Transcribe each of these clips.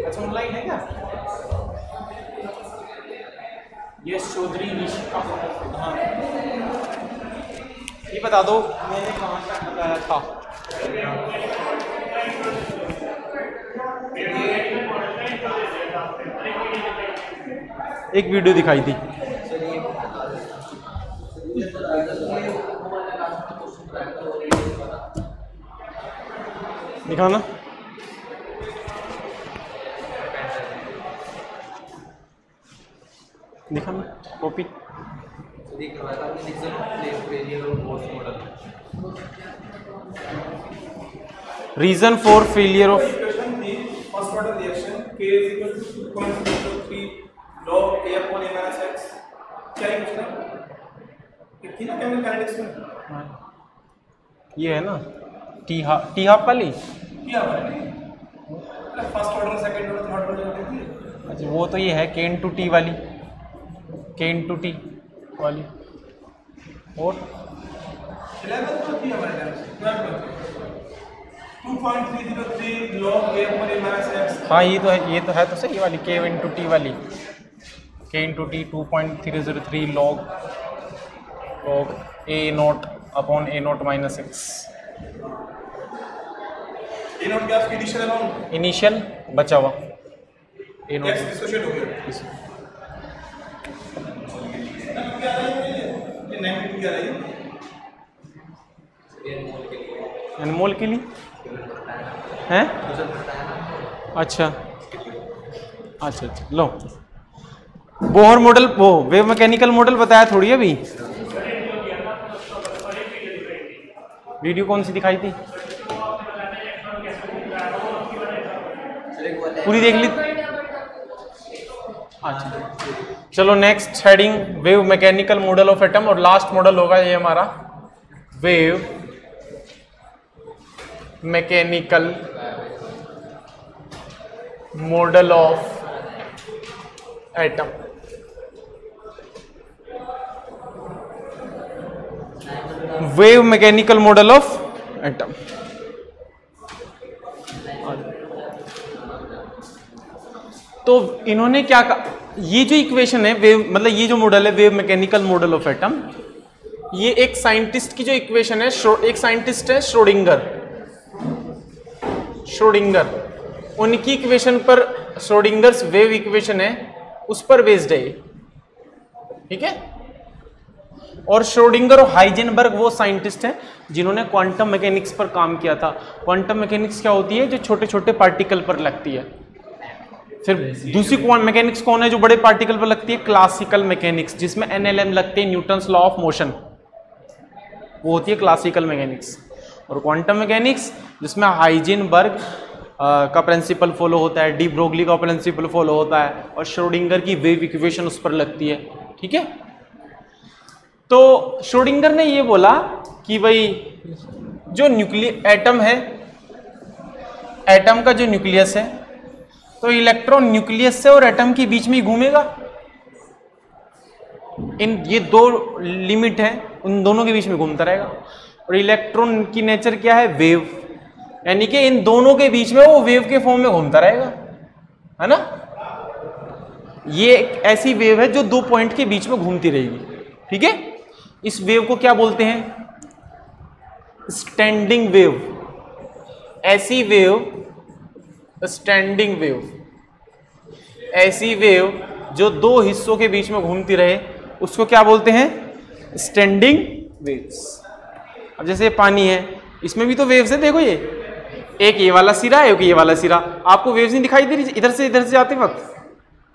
अच्छा ऑनलाइन है क्या? ये चौधरी निशिका, हाँ ये बता दो मैंने कहाँ तक बताया था? एक वीडियो दिखाई थी। दिखाना। दिखाना copy. Reason for failure of first order reaction K = 2.03 log A upon A minus x। क्या है पूछना? कितनी ना केमिकल काइनेटिक्स में ये है ना टी हाफ वाली। क्या वाली? First order, second order, third order होती है। अच्छा वो तो ये है K × T वाली, K × T वाली। और 11 तो थी हमारे टाइम में 2.303 log A upon A minus x। हाँ ये तो है तो सही वाली K × T वाली, K × T 2.303 log A0 upon A0 minus x। A0 क्या उसकी इनिशियल अमाउंट? इनिशियल बचा हुआ A0 x डिसोशिएट हो गया। क्या आ रहा है ये 92 क्या आ रहा है? एनमोल के लिए हैं? अच्छा अच्छा अच्छा लो बोहर मॉडल, वो वेव मैकेनिकल मॉडल बताया थोड़ी अभी। वीडियो कौन सी दिखाई थी? पूरी देख ली? अच्छा चलो next heading wave mechanical model of atom, और लास्ट मॉडल होगा ये हमारा wave mechanical model of atom. Wave mechanical model of atom. तो इन्होंने क्या कहा, ये जो इक्वेशन है वेव, मतलब ये जो मॉडल है wave mechanical model of atom, ये एक साइंटिस्ट की जो इक्वेशन है, एक साइंटिस्ट है श्रोडिंगर, उनकी इक्वेशन पर, श्रोडिंगर्स वेव इक्वेशन है उस पर बेस्ड है, ठीक है। और श्रोडिंगर और हाइजेनबर्ग वो साइंटिस्ट हैं जिन्होंने क्वांटम मैकेनिक्स पर काम किया था। क्वांटम मैकेनिक्स क्या होती है? जो छोटे छोटे पार्टिकल पर लगती है। फिर दूसरी क्वांटम मैकेनिक्स कौन है जो बड़े पार्टिकल पर लगती है? क्लासिकल मैकेनिक्स, जिसमें NLM लगते हैं, न्यूटन्स लॉ ऑफ मोशन, वो होती है क्लासिकल मैकेनिक्स। और क्वांटम मैकेनिक्स जिसमें हाइजेनबर्ग का प्रिंसिपल फॉलो होता है, डी ब्रोगली का प्रिंसिपल फॉलो होता है, और श्रोडिंगर की वेव इक्वेशन उस पर लगती है, ठीक है। तो श्रोडिंगर ने ये बोला कि भाई जो एटम है, एटम का जो न्यूक्लियस है, तो इलेक्ट्रॉन न्यूक्लियस से और एटम के बीच में ही घूमेगा। इन ये दो लिमिट है, उन दोनों के बीच में घूमता रहेगा। और इलेक्ट्रॉन की नेचर क्या है? वेव, यानी कि इन दोनों के बीच में वो वेव के फॉर्म में घूमता रहेगा, है ना। ये एक ऐसी वेव है जो दो पॉइंट के बीच में घूमती रहेगी, ठीक है। इस वेव को क्या बोलते हैं? Standing wave. ऐसी वेव, स्टैंडिंग वेव, ऐसी वेव जो दो हिस्सों के बीच में घूमती रहे उसको क्या बोलते हैं? Standing waves. अब जैसे पानी है, इसमें भी तो वेव्स है, देखो ये एक ये वाला सिरा है, एक ये वाला सिरा, आपको वेव्स नहीं दिखाई दे रही इधर से जाते वक्त?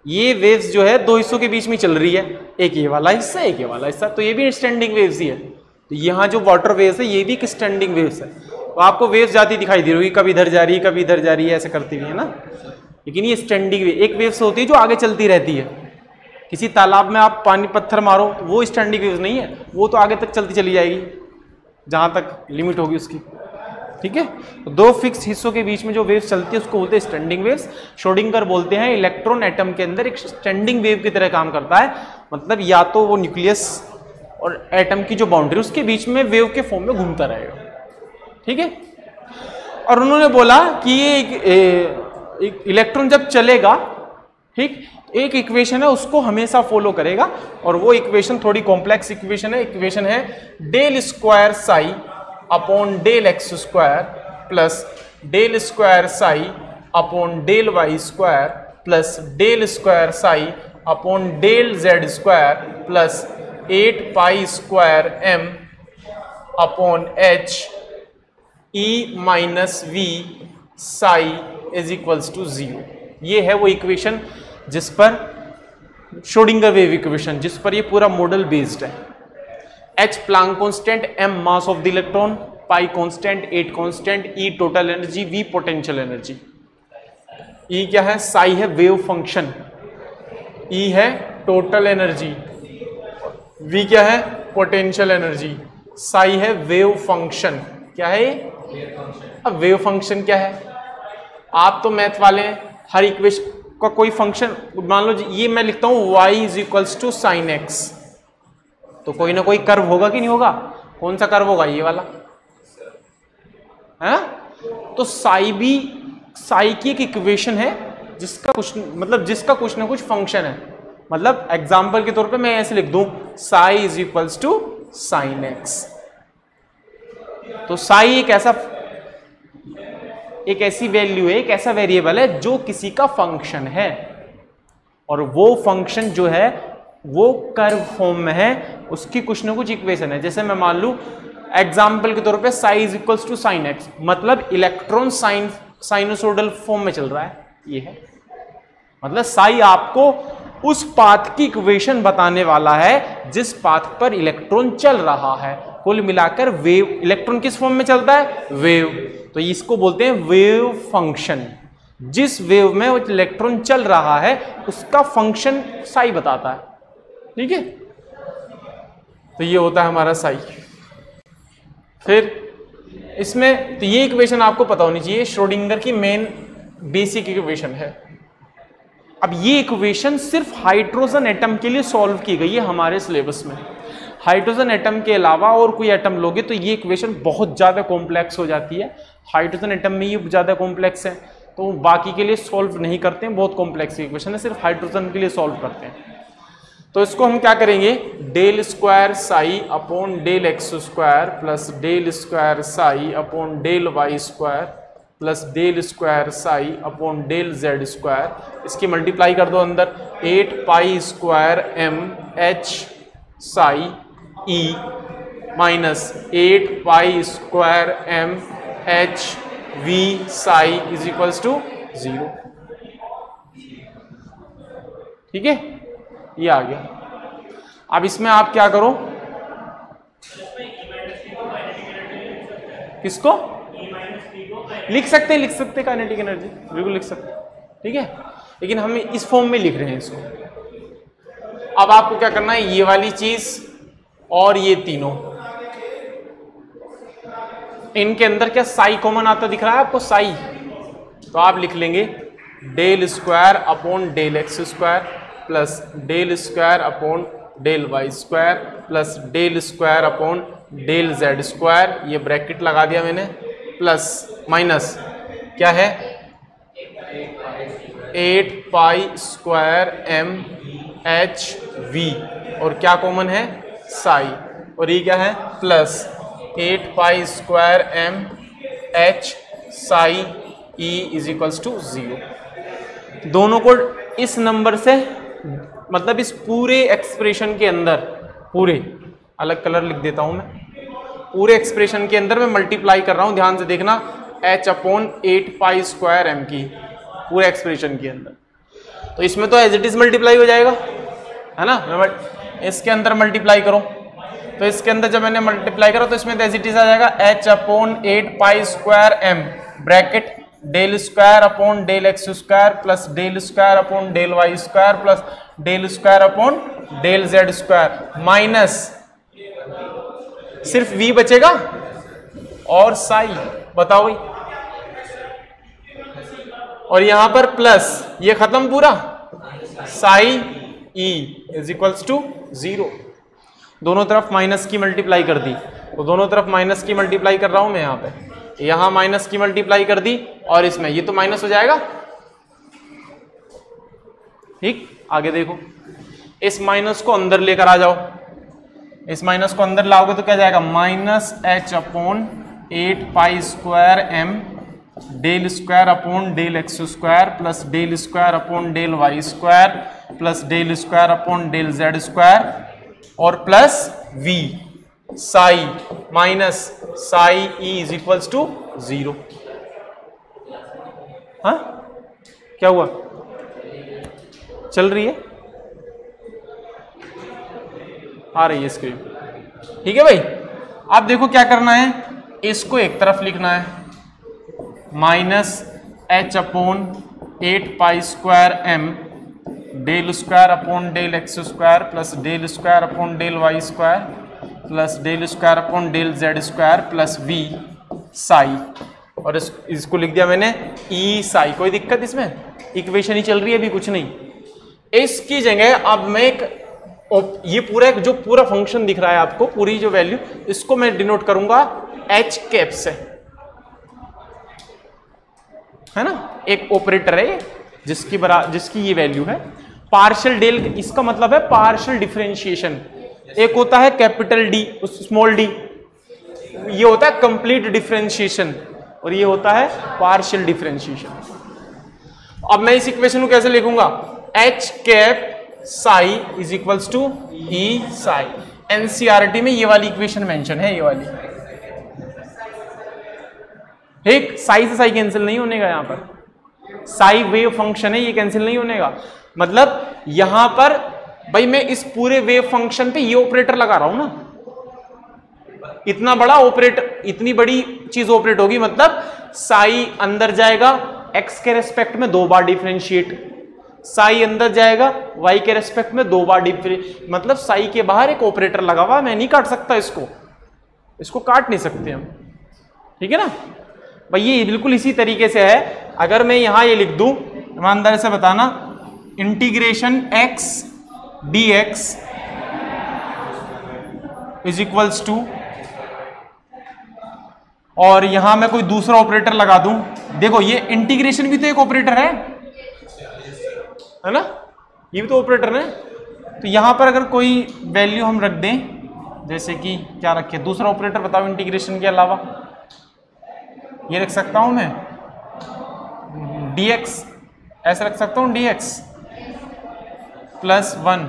ये वेव्स जो है दो हिस्सों के बीच में चल रही है, एक ये वाला हिस्सा, एक ये वाला हिस्सा, तो ये भी स्टैंडिंग वेव्स ही है। तो यहाँ जो वाटर वेव्स है ये भी एक स्टैंडिंग वेव्स है। तो आपको वेव्स जाती दिखाई दे रही होगी, कभी इधर जा रही है, कभी इधर जा रही है, ऐसे करती हुई, है ना। लेकिन ये स्टैंडिंग वेव, एक वेव्स होती है जो आगे चलती रहती है, किसी तालाब में आप पानी पत्थर मारो, वो स्टैंडिंग वेव्स नहीं है, वो तो आगे तक चलती चली जाएगी जहां तक लिमिट होगी उसकी। ठीक है, तो दो फिक्स हिस्सों के बीच में जो वेव्स चलती है उसको बोलते हैं स्टैंडिंग वेव्स। श्रोडिंगर बोलते हैं इलेक्ट्रॉन एटम के अंदर एक स्टैंडिंग वेव की तरह काम करता है, मतलब या तो वो न्यूक्लियस और एटम की जो बाउंड्री उसके बीच में वेव के फॉर्म में घूमता रहेगा। ठीक है, और उन्होंने बोला कि ये इलेक्ट्रॉन जब चलेगा, ठीक, एक इक्वेशन है उसको हमेशा फॉलो करेगा, और वो इक्वेशन थोड़ी कॉम्प्लेक्स इक्वेशन है। इक्वेशन है del square psi upon del x square plus del square psi upon del Y square plus del square psi upon del Z square plus 8 pi square M upon H E minus V psi is equals to 0। ये है वो equation जिस पर Schrodinger wave equation, जिस पर ये पूरा model based है। H Planck constant, M mass of the electron, pi constant, 8 constant, E total energy, V potential energy. E क्या है? साई है वेव फंक्शन, E है टोटल एनर्जी, V क्या है? पोटेंशियल एनर्जी, साई है वेव फंक्शन। क्या है? अब वेव फंक्शन क्या है? आप तो मैथ वाले हैं, हर इक्वेशन का कोई फंक्शन, मान लो ये मैं लिखता हूं y is equals to sine x, तो कोई ना कोई कर्व होगा कि नहीं होगा? कौन सा कर्व होगा? ये वाला है। तो साई की एक इक्वेशन है जिसका कुछ ना कुछ फंक्शन है। मतलब एग्जांपल के तौर पे मैं ऐसे लिख दूं psi is equals to sine x. तो साई एक ऐसी वैल्यू है, एक ऐसा वेरिएबल है जो किसी का फंक्शन है, और वो फंक्शन जो है वो कर्व फॉर्म में है, उसकी कुछ ना कुछ इक्वेशन है। जैसे मैं मान लूं एग्जांपल के तौर पे psi is equals to sine x, मतलब इलेक्ट्रॉन साइनोसोडल फॉर्म में चल रहा है, ये है। मतलब साई आपको उस पाथ की इक्वेशन बताने वाला है जिस पाथ पर इलेक्ट्रॉन चल रहा है। कुल मिलाकर वेव, इलेक्ट्रॉन किस फॉर्म में चलता है? वेव। तो इसको बोलते हैं वेव फंक्शन। जिस वेव में वो इलेक्ट्रॉन चल रहा है उसका फंक्शन साई बताता है। ठीक है, तो ये होता है हमारा साई। फिर इसमें तो ये इक्वेशन आपको पता होनी चाहिए, श्रोडिंगर की मेन बेसिक इक्वेशन है। अब ये इक्वेशन सिर्फ हाइड्रोजन एटम के लिए सॉल्व की गई है हमारे सिलेबस में। हाइड्रोजन एटम के अलावा और कोई एटम लोगे तो ये इक्वेशन बहुत ज़्यादा कॉम्प्लेक्स हो जाती है। हाइड्रोजन एटम में ये ज़्यादा कॉम्प्लेक्स है, तो बाकी के लिए सॉल्व नहीं करते हैं, बहुत कॉम्प्लेक्स इक्वेशन है, सिर्फ हाइड्रोजन के लिए सॉल्व करते हैं। तो इसको हम क्या करेंगे? Del square psi upon del x square plus del square psi upon del Y square plus del square psi upon del Z square, इसकी मल्टीप्लाई कर दो अंदर, 8 pi square m h psi e minus 8 pi square m h v psi is equals to 0। ठीक है, ये आ गया। अब इसमें आप क्या करो, किसको लिख सकते काइनेटिक एनर्जी, बिल्कुल लिख सकते, ठीक है, लेकिन हम इस फॉर्म में लिख रहे हैं इसको। अब आपको क्या करना है, ये वाली चीज और ये तीनों, इनके अंदर क्या साई कॉमन आता दिख रहा है आपको? साई, तो आप लिख लेंगे del square upon del x square plus del square upon del Y square plus del square upon del Z square, ये ब्रैकेट लगा दिया मैंने, प्लस माइनस क्या है 8 pi square m h v, और क्या कॉमन है? साई, और ये क्या है? Plus 8 pi square m h psi e is equals to 0। दोनों को इस नंबर से, मतलब इस पूरे एक्सप्रेशन के अंदर, पूरे अलग कलर लिख देता हूं मैं, पूरे एक्सप्रेशन के अंदर मैं मल्टीप्लाई कर रहा हूं, ध्यान से देखना, h upon 8 pi square m की पूरे एक्सप्रेशन के अंदर। तो इसमें तो एज इट इज मल्टीप्लाई हो जाएगा, है ना, इसके अंदर मल्टीप्लाई करो, तो इसके अंदर जब मैंने मल्टीप्लाई करा तो इसमें एज इट इज आ जाएगा h upon 8 pi square m bracket del square upon del x square plus del square upon del Y square plus del square upon del Z square minus सिर्फ v बचेगा और साई, बताओ भाई, और यहां पर प्लस ये खत्म पूरा, psi e is equals to 0। दोनों तरफ माइनस की मल्टीप्लाई कर दी, तो दोनों तरफ माइनस की मल्टीप्लाई कर रहा हूं मैं यहां पे, यहां माइनस की मल्टीप्लाई कर दी और इसमें ये तो माइनस हो जाएगा। ठीक, आगे देखो, इस माइनस को अंदर लेकर आ जाओ, इस माइनस को अंदर लाओगे तो क्या जाएगा, minus H upon 8 pi square M del square upon del x square plus del square upon del Y square plus del square upon del Z square और plus v psi minus psi e is equals to 0। हाँ, क्या हुआ, चल रही है, आ रही है screen, ठीक है भाई। अब देखो क्या करना है, इसको एक तरफ लिखना है, minus H upon 8 pi square M del square upon del x square plus del square upon del Y square plus del square upon del Z square plus v psi, और इसको लिख दिया मैंने e साई। कोई दिक्कत इसमें, इक्वेशन ही चल रही है अभी, कुछ नहीं। इसकी जगह अब मैं ये पूरा जो पूरा फंक्शन दिख रहा है आपको, पूरी जो वैल्यू, इसको मैं डिनोट करूंगा h कैप से, है ना। एक ऑपरेटर है जिसकी ये वैल्यू है पार्शियल डेल, इसका मतलब है पार्शियल डिफरेंशिएशन। एक होता है कैपिटल डी, स्मॉल डी, ये होता है कंप्लीट डिफरेंशिएशन, और ये होता है पार्शियल डिफरेंशिएशन। अब मैं इस इक्वेशन को कैसे लिखूंगा, h cap psi is equals to e psi. NCERT में ये वाली इक्वेशन मेंशन है, ये वाली, ठीक। साई से साई कैंसिल नहीं होने का, यहां पर साई वेव फंक्शन है, ये कैंसिल नहीं होने का। मतलब यहां पर भाई मैं इस पूरे वेव फंक्शन पे ये ऑपरेटर लगा रहा हूं ना, इतना बड़ा ऑपरेटर, इतनी बड़ी चीज ऑपरेट होगी, मतलब साई अंदर जाएगा x के रेस्पेक्ट में 2 बार डिफरेंशिएट, साई अंदर जाएगा y के रेस्पेक्ट में 2 बार डिफरेंशिएट, मतलब साई के बाहर एक ऑपरेटर लगा हुआ, मैं नहीं काट सकता इसको काट नहीं सकते हम, ठीक है ना भाई। ये बिल्कुल इसी तरीके से है। अगर मैं यहां ये लिख दूं, ईमानदारी से बताना, integration x dx is equals to, और यहां मैं कोई दूसरा ऑपरेटर लगा दूं, देखो ये इंटीग्रेशन भी तो एक ऑपरेटर है ना, ये भी तो ऑपरेटर है। तो यहां पर अगर कोई वैल्यू हम रख दें, जैसे कि क्या रखें, दूसरा ऑपरेटर बताओ इंटीग्रेशन के अलावा, ये रख सकता हूं मैं dx, ऐसे रख सकता हूं dx प्लस 1।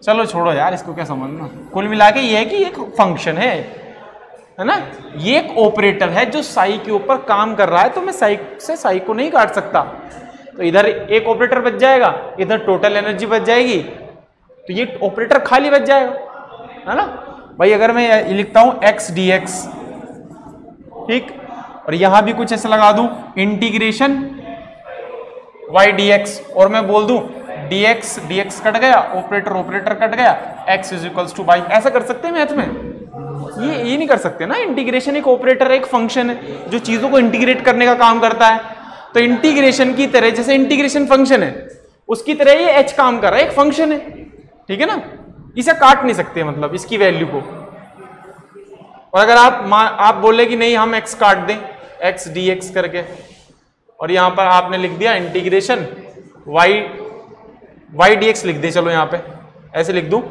चलो छोड़ो यार, इसको क्या समझना, कुल मिला के ये है कि एक फंक्शन है ना, ये एक ऑपरेटर है जो साई के ऊपर काम कर रहा है, तो मैं साई से साई को नहीं काट सकता, तो इधर एक ऑपरेटर बच जाएगा, इधर टोटल एनर्जी बच जाएगी, तो ये ऑपरेटर खाली बच जाएगा, है ना भाई। अगर मैं ये लिखता हूं x dx, ठीक, और यहां भी कुछ ऐसा लगा दूं इंटीग्रेशन y dx, और मैं बोल दूं dx कट गया, ऑपरेटर कट गया, x is equals to y, ऐसा कर सकते हैं मैथ में? ये नहीं कर सकते ना। इंटीग्रेशन एक ऑपरेटर है, एक फंक्शन है जो चीजों को इंटीग्रेट करने का काम करता है। तो इंटीग्रेशन की तरह, जैसे इंटीग्रेशन फंक्शन है, उसकी तरह ये h काम कर रहा है, एक फंक्शन है, ठीक है ना। इसे काट नहीं सकते, मतलब इसकी वैल्यू को। और अगर आप बोले कि नहीं हम x काट दें, x dx करके, और यहां पर आपने लिख दिया इंटीग्रेशन y dx लिख दे, चलो यहां पे ऐसे लिख दूं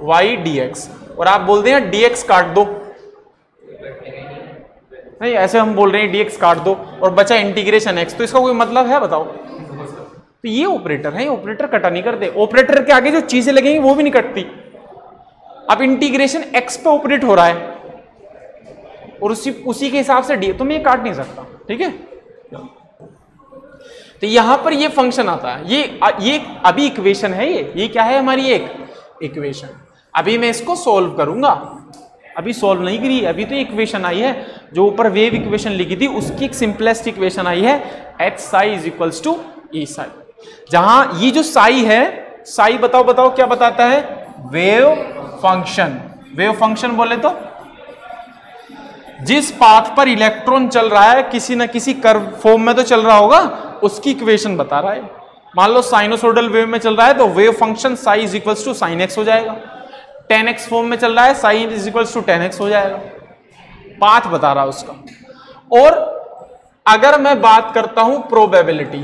y dx, और आप बोल दें dx काट दो, नहीं ऐसे हम बोल रहे हैं dx काट दो, और बचा इंटीग्रेशन x, तो इसका कोई मतलब है बताओ? तो ये ऑपरेटर है, ऑपरेटर कटा नहीं करते, ऑपरेटर के आगे जो चीजें लगेंगी वो भी नहीं कटती। अब इंटीग्रेशन x पे ऑपरेट हो रहा है और उसी के हिसाब से डी, तो मैं ये काट नहीं सकता, ठीक है। तो यहां पर ये फंक्शन आता है, ये अभी इक्वेशन है, ये क्या है हमारी एक इक्वेशन। अभी मैं इसको सॉल्व करूंगा, अभी सॉल्व नहीं करी, अभी तो इक्वेशन आई है जो ऊपर वेव इक्वेशन लिखी थी, उसकी एक सिंपलेस्ट इक्वेशन आई है h psi is equals to e psi। जहां ये जो साई है, साई बताओ बताओ क्या बताता है? Wave function. वेव फंक्शन बोले तो जिस पाथ पर इलेक्ट्रॉन चल रहा है किसी ना किसी कर्व फॉर्म में तो चल रहा होगा, उसकी इक्वेशन बता रहा है। मान लो साइनोसोडल वेव में चल रहा है तो wave function psi is equals to sine x हो जाएगा। 10x फॉर्म में चल रहा है, sign is equals to 10x हो जाएगा। पाथ बता रहा है उसका। और अगर मैं बात करता हूं probability,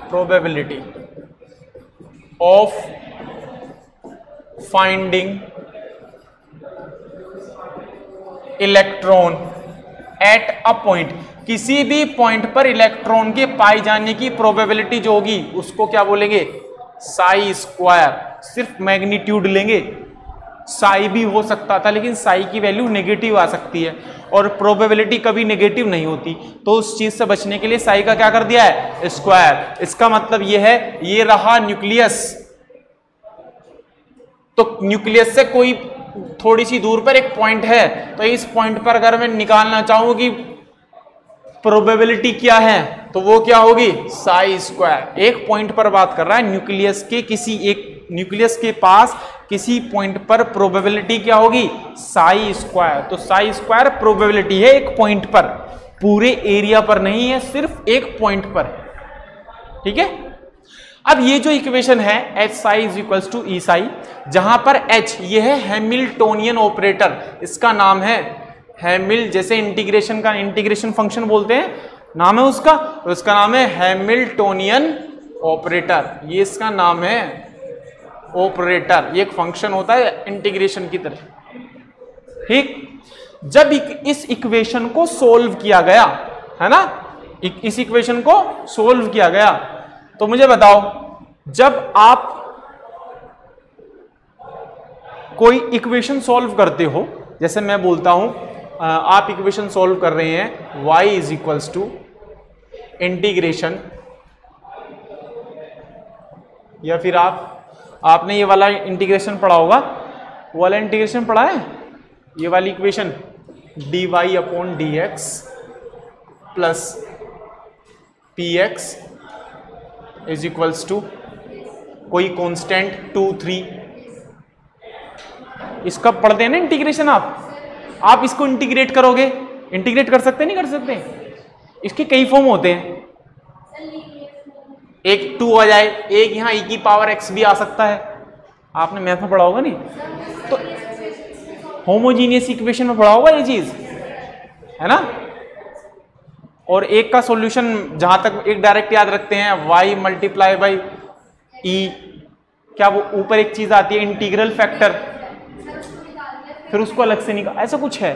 probability of finding electron at a point, किसी भी पॉइंट पर इलेक्ट्रॉन के पाए जाने की प्रोबेबिलिटी जो होगी उसको क्या बोलेंगे? साई स्क्वायर। सिर्फ मैग्नीट्यूड लेंगे, साई भी हो सकता था लेकिन साई की वैल्यू नेगेटिव आ सकती है और प्रोबेबिलिटी कभी नेगेटिव नहीं होती, तो उस चीज से बचने के लिए साई का क्या कर दिया है? स्क्वायर। इसका मतलब यह है, ये रहा न्यूक्लियस, तो न्यूक्लियस से कोई थोड़ी सी दूर पर एक पॉइंट है, तो इस पॉइंट पर अगर मैं निकालना चाहूं कि प्रोबेबिलिटी क्या है तो वो क्या होगी? साई स्क्वायर। एक पॉइंट पर बात कर रहा है, न्यूक्लियस के किसी एक, न्यूक्लियस के पास किसी पॉइंट पर प्रोबेबिलिटी क्या होगी? साई स्क्वायर। तो साई स्क्वायर प्रोबेबिलिटी है एक पॉइंट पर, पूरे एरिया पर नहीं है, सिर्फ एक पॉइंट पर। ठीक है। अब ये जो इक्वेशन है H psi is equals to E psi, जहां पर एच ये है हैमिल्टोनियन ऑपरेटर, इसका नाम है हैमिल, जैसे इंटीग्रेशन का इंटीग्रेशन फंक्शन बोलते हैं, नाम है उसका, तो इसका नाम है हैमिल्टोनियन ऑपरेटर। ये इसका नाम है ऑपरेटर, ये एक फंक्शन होता है इंटीग्रेशन की तरह। ठीक। जब इस इक्वेशन को सोल्व किया गया है ना, इस इक्वेशन को सोल्व किया गया, तो मुझे बताओ, जब आप कोई इक्वेशन सॉल्व करते हो, जैसे मैं बोलता हूं आप इक्वेशन सॉल्व कर रहे हैं y is equals to integration, या फिर आपने ये वाला इंटीग्रेशन पढ़ा होगा, वो वाला इंटीग्रेशन पढ़ा है, ये वाली इक्वेशन dy अपॉन dx प्लस px इज इक्वल्स टू कोई कांस्टेंट 2 3, इसका पढ़ते हैं ना इंटीग्रेशन। आप इसको इंटीग्रेट करोगे, इंटीग्रेट कर सकते नहीं कर सकते? इसके कई फॉर्म होते हैं, एक 2 आ जाए, एक यहां e की पावर x भी आ सकता है, आपने मैथ में पढ़ा होगा नहीं, तो होमोजीनियस इक्वेशन में पढ़ा होगा ये चीज, है ना। और एक का सॉल्यूशन जहां तक एक डायरेक्ट याद रखते हैं y मल्टीप्लाई बाई e, क्या वो ऊपर एक चीज आती है इंटीग्रल फैक्टर, फिर उसको अलग से निकाल, ऐसा कुछ है।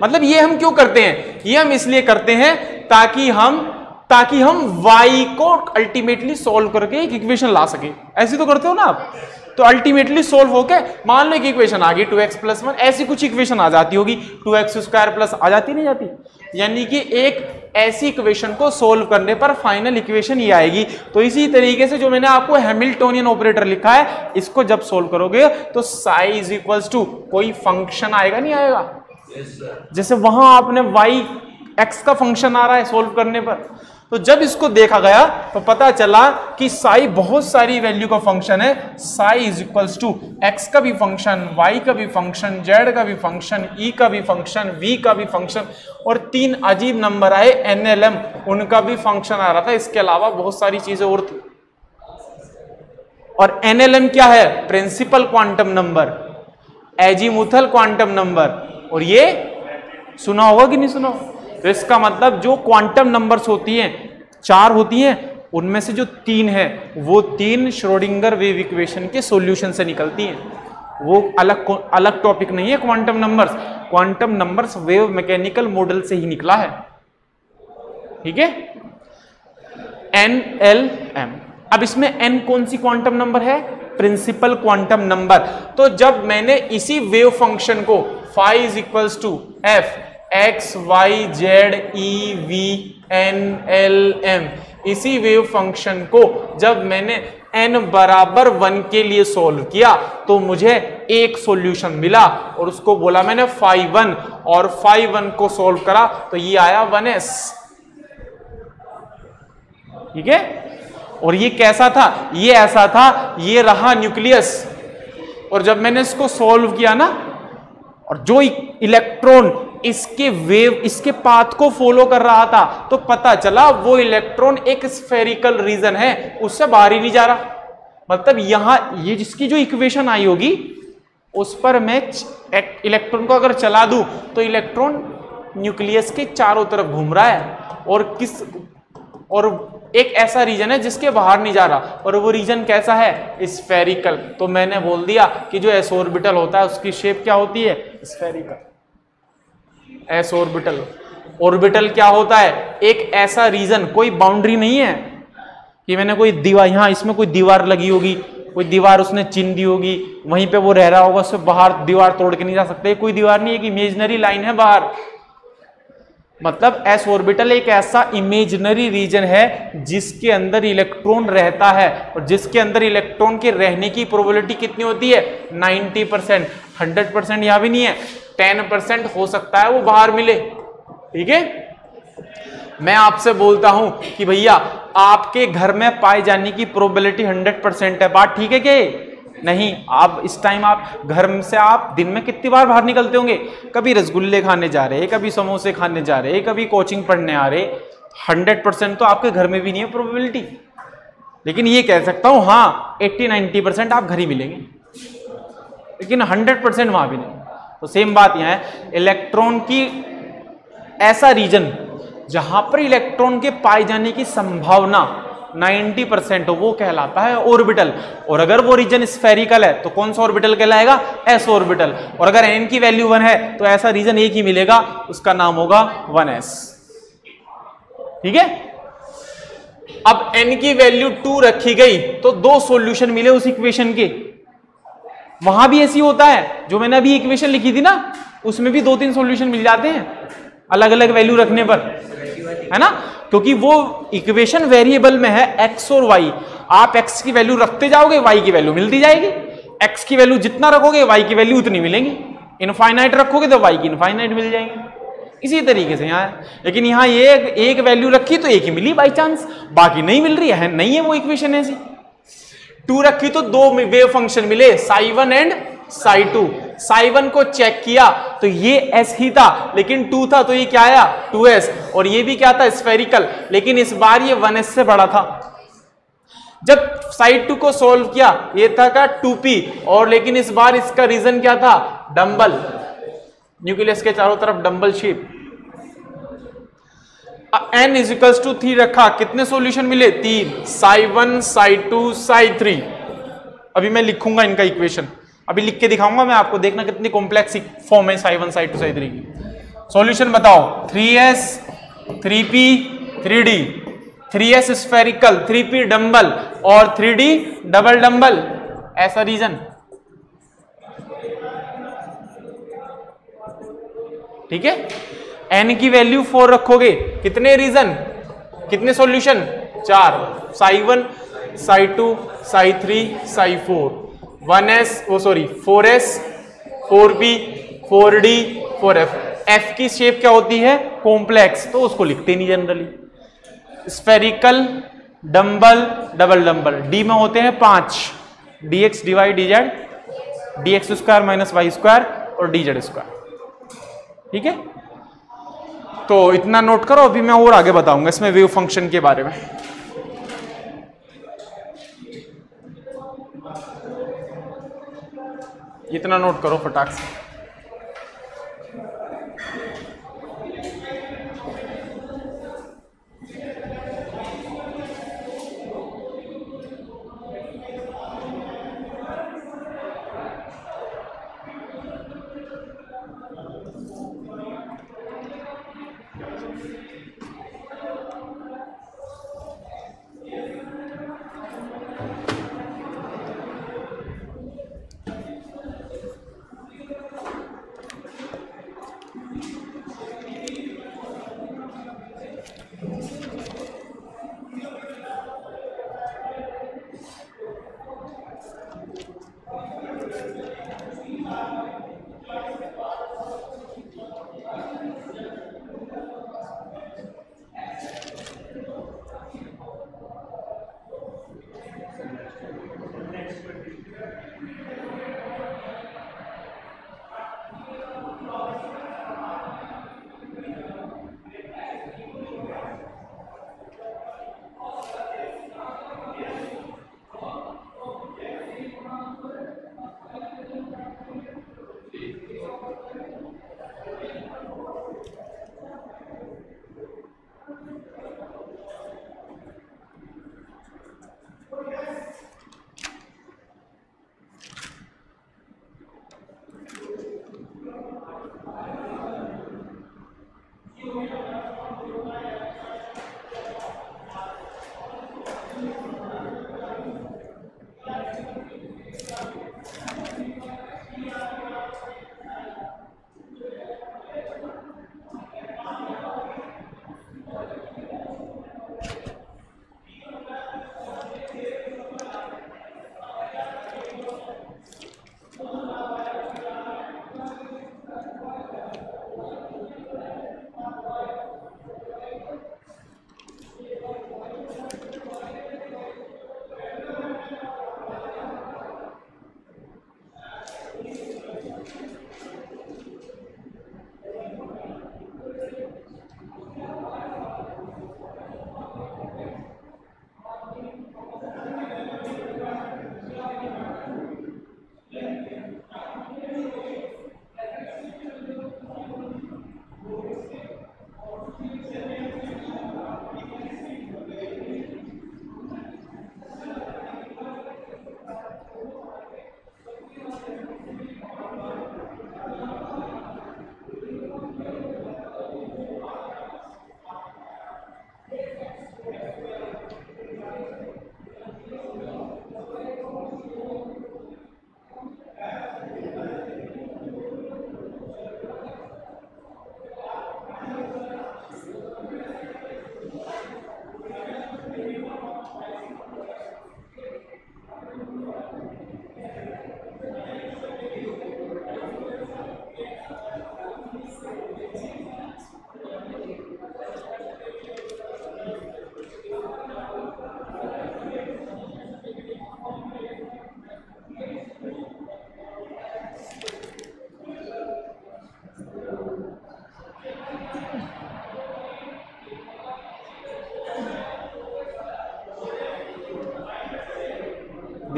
मतलब ये हम क्यों करते हैं? ये हम इसलिए करते हैं ताकि हम y को अल्टीमेटली सॉल्व करके एक इक्वेशन ला सके। ऐसे तो करते हो ना आप, तो अल्टीमेटली सॉल्व होके मान लो एक इक्वेशन आ गई 2x + 1, ऐसी कुछ इक्वेशन आ जाती होगी 2x² प्लस आ जाती नहीं जाती, यानी कि एक ऐसी इक्वेशन को सोल्व करने पर फाइनल इक्वेशन ये आएगी। तो इसी तरीके से जो मैंने आपको हैमिल्टोनियन ऑपरेटर लिखा है, इसको जब सोल्व करोगे तो साई इज इक्वल्स टू कोई फंक्शन आएगा, नहीं आएगा? जैसे वहां आपने y x का फंक्शन आ रहा है सोल्व करने पर, तो जब इसको देखा गया तो पता चला कि साई बहुत सारी वैल्यू का फंक्शन है। Psi is equals to x का भी फंक्शन, वाई का भी फंक्शन, जेड का भी फंक्शन, ई का भी फंक्शन, वी का भी फंक्शन, और 3 अजीब नंबर आए NLM, उनका भी फंक्शन आ रहा था। इसके अलावा बहुत सारी चीजें और थी। और NLM क्या है? Principal quantum number, azimuthal quantum number, और ये सुना होगा कि नहीं सुना? तो इसका मतलब जो क्वांटम नंबर्स होती हैं 4 होती हैं, उनमें से जो 3 है वो 3 श्रोडिंगर वेव इक्वेशन के सॉल्यूशन से निकलती हैं। वो अलग टॉपिक नहीं है quantum numbers. Quantum numbers wave mechanical model से ही निकला है। ठीक है, NLM। अब इसमें n कौन सी क्वांटम नंबर है? Principal quantum number. तो जब मैंने इसी वेव फंक्शन को phi is equals to f x y z e v n l m, इसी वेव फंक्शन को जब मैंने n बराबर 1 के लिए सोल्व किया तो मुझे एक सॉल्यूशन मिला और उसको बोला मैंने phi 1, और phi 1 को सोल्व करा तो ये आया 1s। ठीक है। और ये कैसा था, ये ऐसा था, ये रहा न्यूक्लियस। और जब मैंने इसको सॉल्व किया ना, और जो इलेक्ट्रॉन इसके वेव, इसके पाथ को फॉलो कर रहा था, तो पता चला वो इलेक्ट्रॉन एक स्फेरिकल रीजन है, उससे बाहर ही नहीं जा रहा। मतलब यहां ये जिसकी जो इक्वेशन आई होगी उस पर मैं इलेक्ट्रॉन को अगर चला दूं तो इलेक्ट्रॉन न्यूक्लियस के चारों तरफ घूम रहा है, और एक ऐसा रीजन है जिसके बाहर नहीं जा रहा, और वो रीजन कैसा है, स्फेरिकल। तो मैंने बोल दिया कि जो एस ऑर्बिटल होता है उसकी शेप क्या होती है, स्फेरिकल। एस ऑर्बिटल, ऑर्बिटल क्या होता है, एक ऐसा रीजन, कोई बाउंड्री नहीं है कि मैंने कोई दीवार, यहां इसमें कोई दीवार लगी होगी, कोई दीवार उसने चिन दी होगी, वहीं पे वो रह रहा होगा, उससे बाहर दीवार तोड़ के नहीं जा सकते, कोई दीवार नहीं है, कि इमेजिनरी लाइन है बाहर। मतलब एस ऑर्बिटल एक ऐसा इमेजिनरी रीजन है जिसके अंदर इलेक्ट्रॉन रहता है, और जिसके अंदर इलेक्ट्रॉन के रहने की प्रोबेबिलिटी कितनी होती है, 90%। 100% यहां भी नहीं है, 10% हो सकता है वो बाहर मिले। ठीक है, मैं आपसे बोलता हूं कि भैया आपके घर में पाए जाने की प्रोबेबिलिटी 100% है, बात ठीक है क्या? नहीं। आप इस टाइम आप घर से आप दिन में कितनी बार बाहर निकलते होंगे, कभी रसगुल्ले खाने जा रहे, कभी समोसे खाने जा रहे, कभी कोचिंग पढ़ने आ रहे। 100% तो आपके घर में भी नहीं है प्रोबेबिलिटी, लेकिन ये कह सकता हूं हाँ 80-90% आप घर ही मिलेंगे, लेकिन 100% वहां भी नहीं। तो सेम बात यहां है, इलेक्ट्रॉन की ऐसा रीजन जहां पर इलेक्ट्रॉन के पाए जाने की संभावना 90% हो, वो कहलाता है ऑर्बिटल। और अगर वो रीजन स्फेरिकल है तो कौन सा ऑर्बिटल कहलाएगा, एस ऑर्बिटल। और अगर n की वैल्यू 1 है तो ऐसा रीजन एक ही मिलेगा, उसका नाम होगा 1s। ठीक है, अब n की वैल्यू 2 रखी गई तो 2 सॉल्यूशन मिले उस इक्वेशन के। वहां भी ऐसी होता है, जो मैंने अभी इक्वेशन लिखी थी ना, उसमें भी 2-3 सॉल्यूशन मिल जाते हैं अलग अलग वैल्यू रखने पर, है ना, क्योंकि वो इक्वेशन वेरिएबल में है x और y। आप x की वैल्यू रखते जाओगे, y की वैल्यू मिलती जाएगी। x की वैल्यू जितना रखोगे y की वैल्यू उतनी मिलेंगी, इनफाइनाइट रखोगे तो y की इनफाइनाइट मिल जाएंगे। इसी तरीके से यहाँ है, लेकिन यहाँ ये एक वैल्यू रखी तो एक ही मिली बाई चांस, बाकी नहीं मिल रही है, नहीं है वो इक्वेशन ऐसी। 2 रखी तो 2 वेव फंक्शन मिले, psi1 एंड psi2। psi1 को चेक किया तो ये s ही था, लेकिन 2 था तो ये क्या आया, 2s। और ये भी क्या था, स्फेरिकल, लेकिन इस बार ये 1s से बड़ा था। जब psi2 को सोल्व किया ये था का 2p, और लेकिन इस बार इसका रीजन क्या था, डंबल, न्यूक्लियस के चारों तरफ dumbbell shape. n equals to 3 रखा, कितने सॉल्यूशन मिले, 3, psi1 psi2 psi3। अभी मैं लिखूंगा इनका इक्वेशन, अभी लिख के दिखाऊंगा मैं आपको, देखना कितनी कॉम्प्लेक्स फॉर्म है psi1 psi2 psi3 की। सॉल्यूशन बताओ, 3s 3p 3d, 3s spherical, 3p dumbbell और 3d डबल डंबल, ऐसा रीजन। ठीक है, n की वैल्यू 4 रखोगे, कितने रीजन, कितने solution, 4, psi1 psi2 psi3 psi4, 1s वो sorry 4s 4p 4d 4f। f की शेप क्या होती है, कॉम्प्लेक्स, तो उसको लिखते नहीं generally. Spherical, dumbbell, double dumbbell, d में होते हैं 5, dx dy dz, dx square minus y square और dz स्क्वायर। ठीक है, तो इतना नोट करो, अभी मैं और आगे बताऊंगा इसमें वेव फंक्शन के बारे में। इतना नोट करो फटाक से।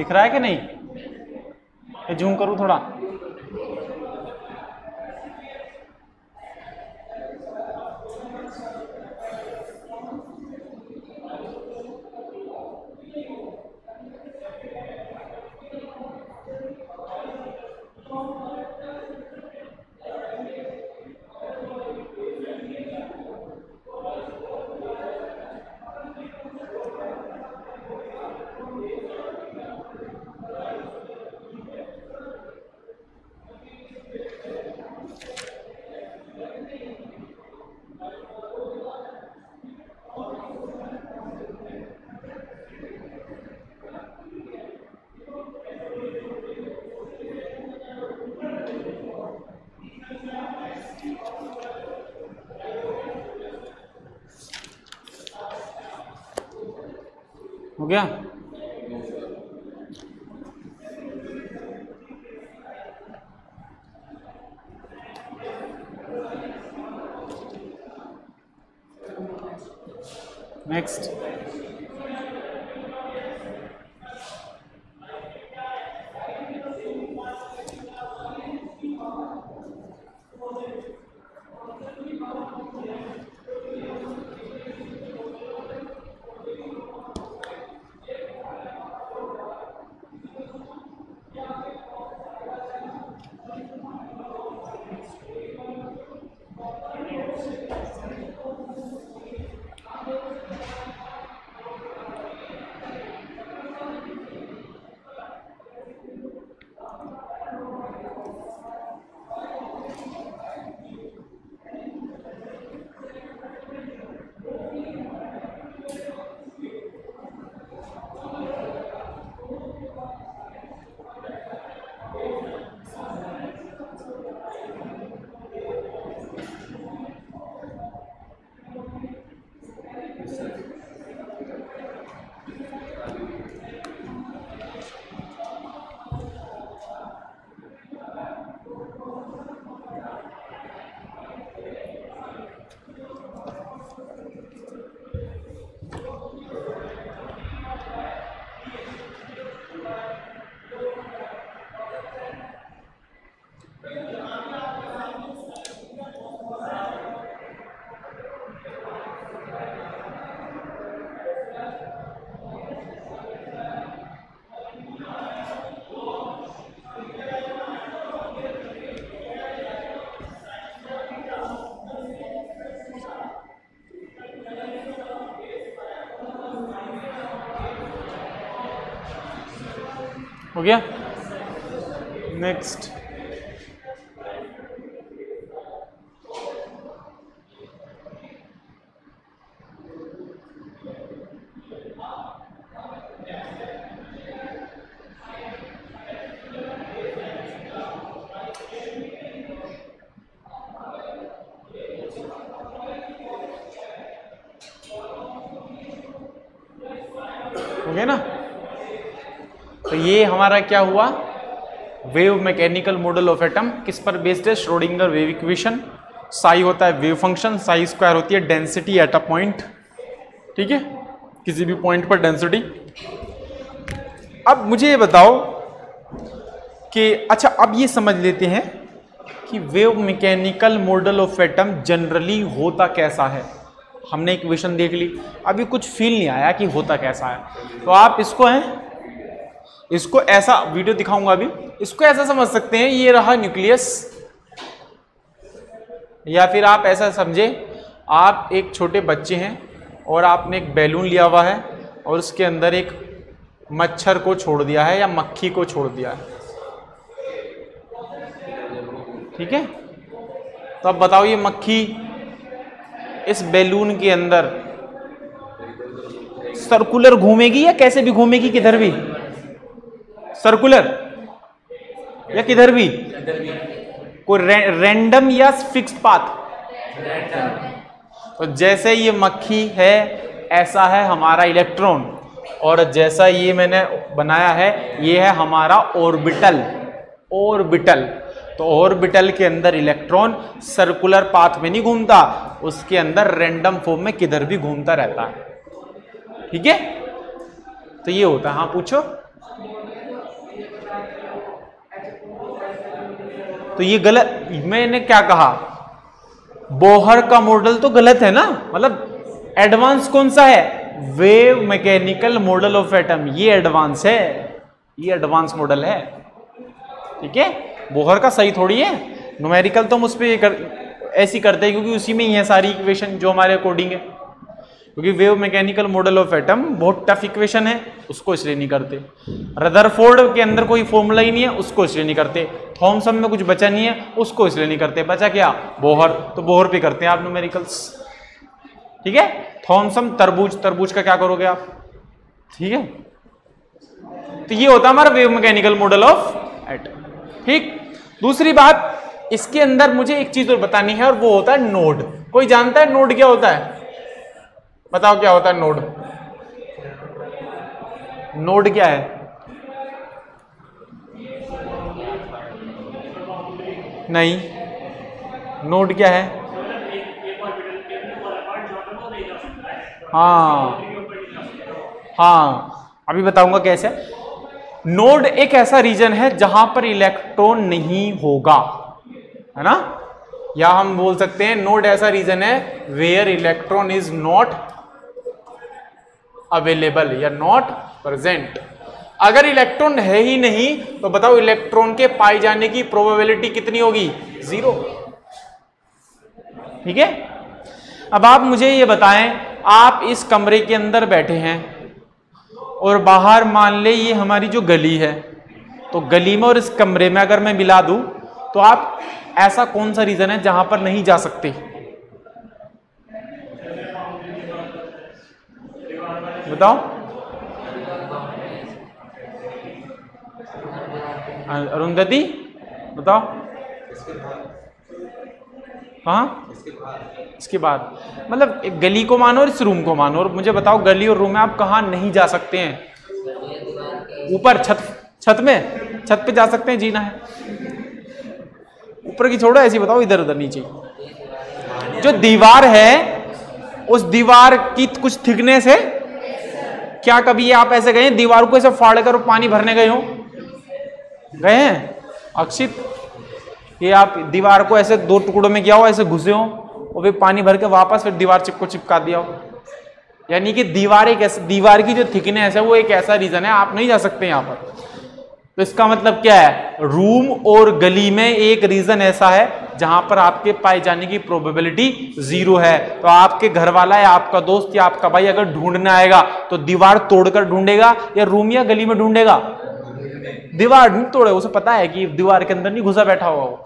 दिख रहा है कि नहीं? जूम करूं थोड़ा? हो गया? नेक्स्ट, हो गया? नेक्स्ट, हो गया ना? तो ये हमारा क्या हुआ? Wave mechanical model of atom. किस पर बेस्ड है? Schrodinger wave equation. साई होता है वेव फंक्शन, साई स्क्वायर होती है डेंसिटी एट अ पॉइंट। ठीक है, किसी भी पॉइंट पर डेंसिटी। अब मुझे ये बताओ कि अच्छा, अब ये समझ लेते हैं कि wave mechanical model of atom generally होता कैसा है। हमने इक्वेशन देख ली, अभी कुछ फील नहीं आया कि होता कैसा है। तो आप इसको ऐसा, वीडियो दिखाऊंगा अभी, इसको ऐसा समझ सकते हैं, ये रहा न्यूक्लियस। या फिर आप ऐसा समझे, आप एक छोटे बच्चे हैं और आपने एक बैलून लिया हुआ है और उसके अंदर एक मच्छर को छोड़ दिया है या मक्खी को छोड़ दिया है। ठीक है, तो अब बताओ, ये मक्खी इस बैलून के अंदर सर्कुलर घूमेगी या कैसे भी घूमेगी? किधर भी सर्कुलर या किधर भी? कोई रैंडम या फिक्स्ड पाथ? तो जैसे ये मक्खी है ऐसा है हमारा इलेक्ट्रॉन, और जैसा ये मैंने बनाया है ये है हमारा ऑर्बिटल। तो ऑर्बिटल के अंदर इलेक्ट्रॉन सर्कुलर पाथ में नहीं घूमता, उसके अंदर रैंडम फॉर्म में किधर भी घूमता रहता है। ठीक है, तो ये होता है। हाँ पूछो। तो ये गलत, मैंने क्या कहा, बोहर का मॉडल तो गलत है ना, मतलब एडवांस कौन सा है, wave mechanical model of atom, ये एडवांस है, ये एडवांस मॉडल है, ठीक है। बोहर का सही थोड़ी है, न्यूमेरिकल तो हम उस पर ऐसी करते हैं क्योंकि उसी में ही है सारी इक्वेशन जो हमारे अकॉर्डिंग है, क्योंकि wave mechanical model of atom बहुत टफ इक्वेशन है, उसको इसलिए नहीं करते। रदरफोर्ड के अंदर कोई फॉर्मूला ही नहीं है, उसको इसलिए नहीं करते। थॉमसन में कुछ बचा नहीं है, उसको इसलिए नहीं करते। बचा क्या, बोहर, तो बोहर पे करते हैं आप न्यूमेरिकल्स, ठीक है। थॉमसन तरबूज, तरबूज का क्या करोगे आप, ठीक है। तो ये होता है हमारा wave mechanical model of atom, ठीक। दूसरी बात, इसके अंदर मुझे एक चीज और बतानी है और वो होता है नोड। कोई जानता है नोड क्या होता है, बताओ क्या होता है नोड, नोड क्या है, नहीं, नोड क्या है, हाँ अभी बताऊंगा कैसे। नोड एक ऐसा रीजन है जहां पर इलेक्ट्रॉन नहीं होगा, है ना, या हम बोल सकते हैं नोड ऐसा रीजन है where electron is not available या नॉट प्रेजेंट। अगर इलेक्ट्रॉन है ही नहीं तो बताओ इलेक्ट्रॉन के पाए जाने की प्रोबेबिलिटी कितनी होगी, 0, ठीक है। अब आप मुझे ये बताएं, आप इस कमरे के अंदर बैठे हैं और बाहर मान ले ये हमारी जो गली है, तो गली में और इस कमरे में अगर मैं मिला दूं तो आप, ऐसा कौन सा रीजन है जहां पर नहीं जा सकते, बताओ। अरुंधति बताओ, हाँ इसके बाद, मतलब एक गली को मानो और इस रूम को मानो, और मुझे बताओ गली और रूम में आप कहाँ नहीं जा सकते हैं, ऊपर छत में, छत पे जा सकते हैं, जीना है, ऊपर की छोड़ो, ऐसी बताओ, इधर उधर नीचे। जो दीवार है उस दीवार की कुछ थिकनेस है, क्या कभी ये आप ऐसे गए दीवार को ऐसे फाड़ कर पानी भरने गए हो, गए हैं अक्षित, ये आप दीवार को ऐसे 2 टुकड़ों में किया हो, ऐसे घुसे हो और फिर पानी भर के वापस फिर दीवार को चिपका दिया हो, यानी कि दीवार एक ऐसा, दीवार की जो थिकनेस है वो एक ऐसा रीजन है, आप नहीं जा सकते यहां पर। तो इसका मतलब क्या है, रूम और गली में एक रीजन ऐसा है जहां पर आपके पाए जाने की प्रोबेबिलिटी 0 है। तो आपके घर वाला या आपका दोस्त या आपका भाई अगर ढूंढने आएगा तो दीवार तोड़कर ढूंढेगा या रूम या गली में ढूंढेगा, दीवार नहीं तोड़े, उसे पता है कि दीवार के अंदर नहीं घुसा बैठा हुआ वो,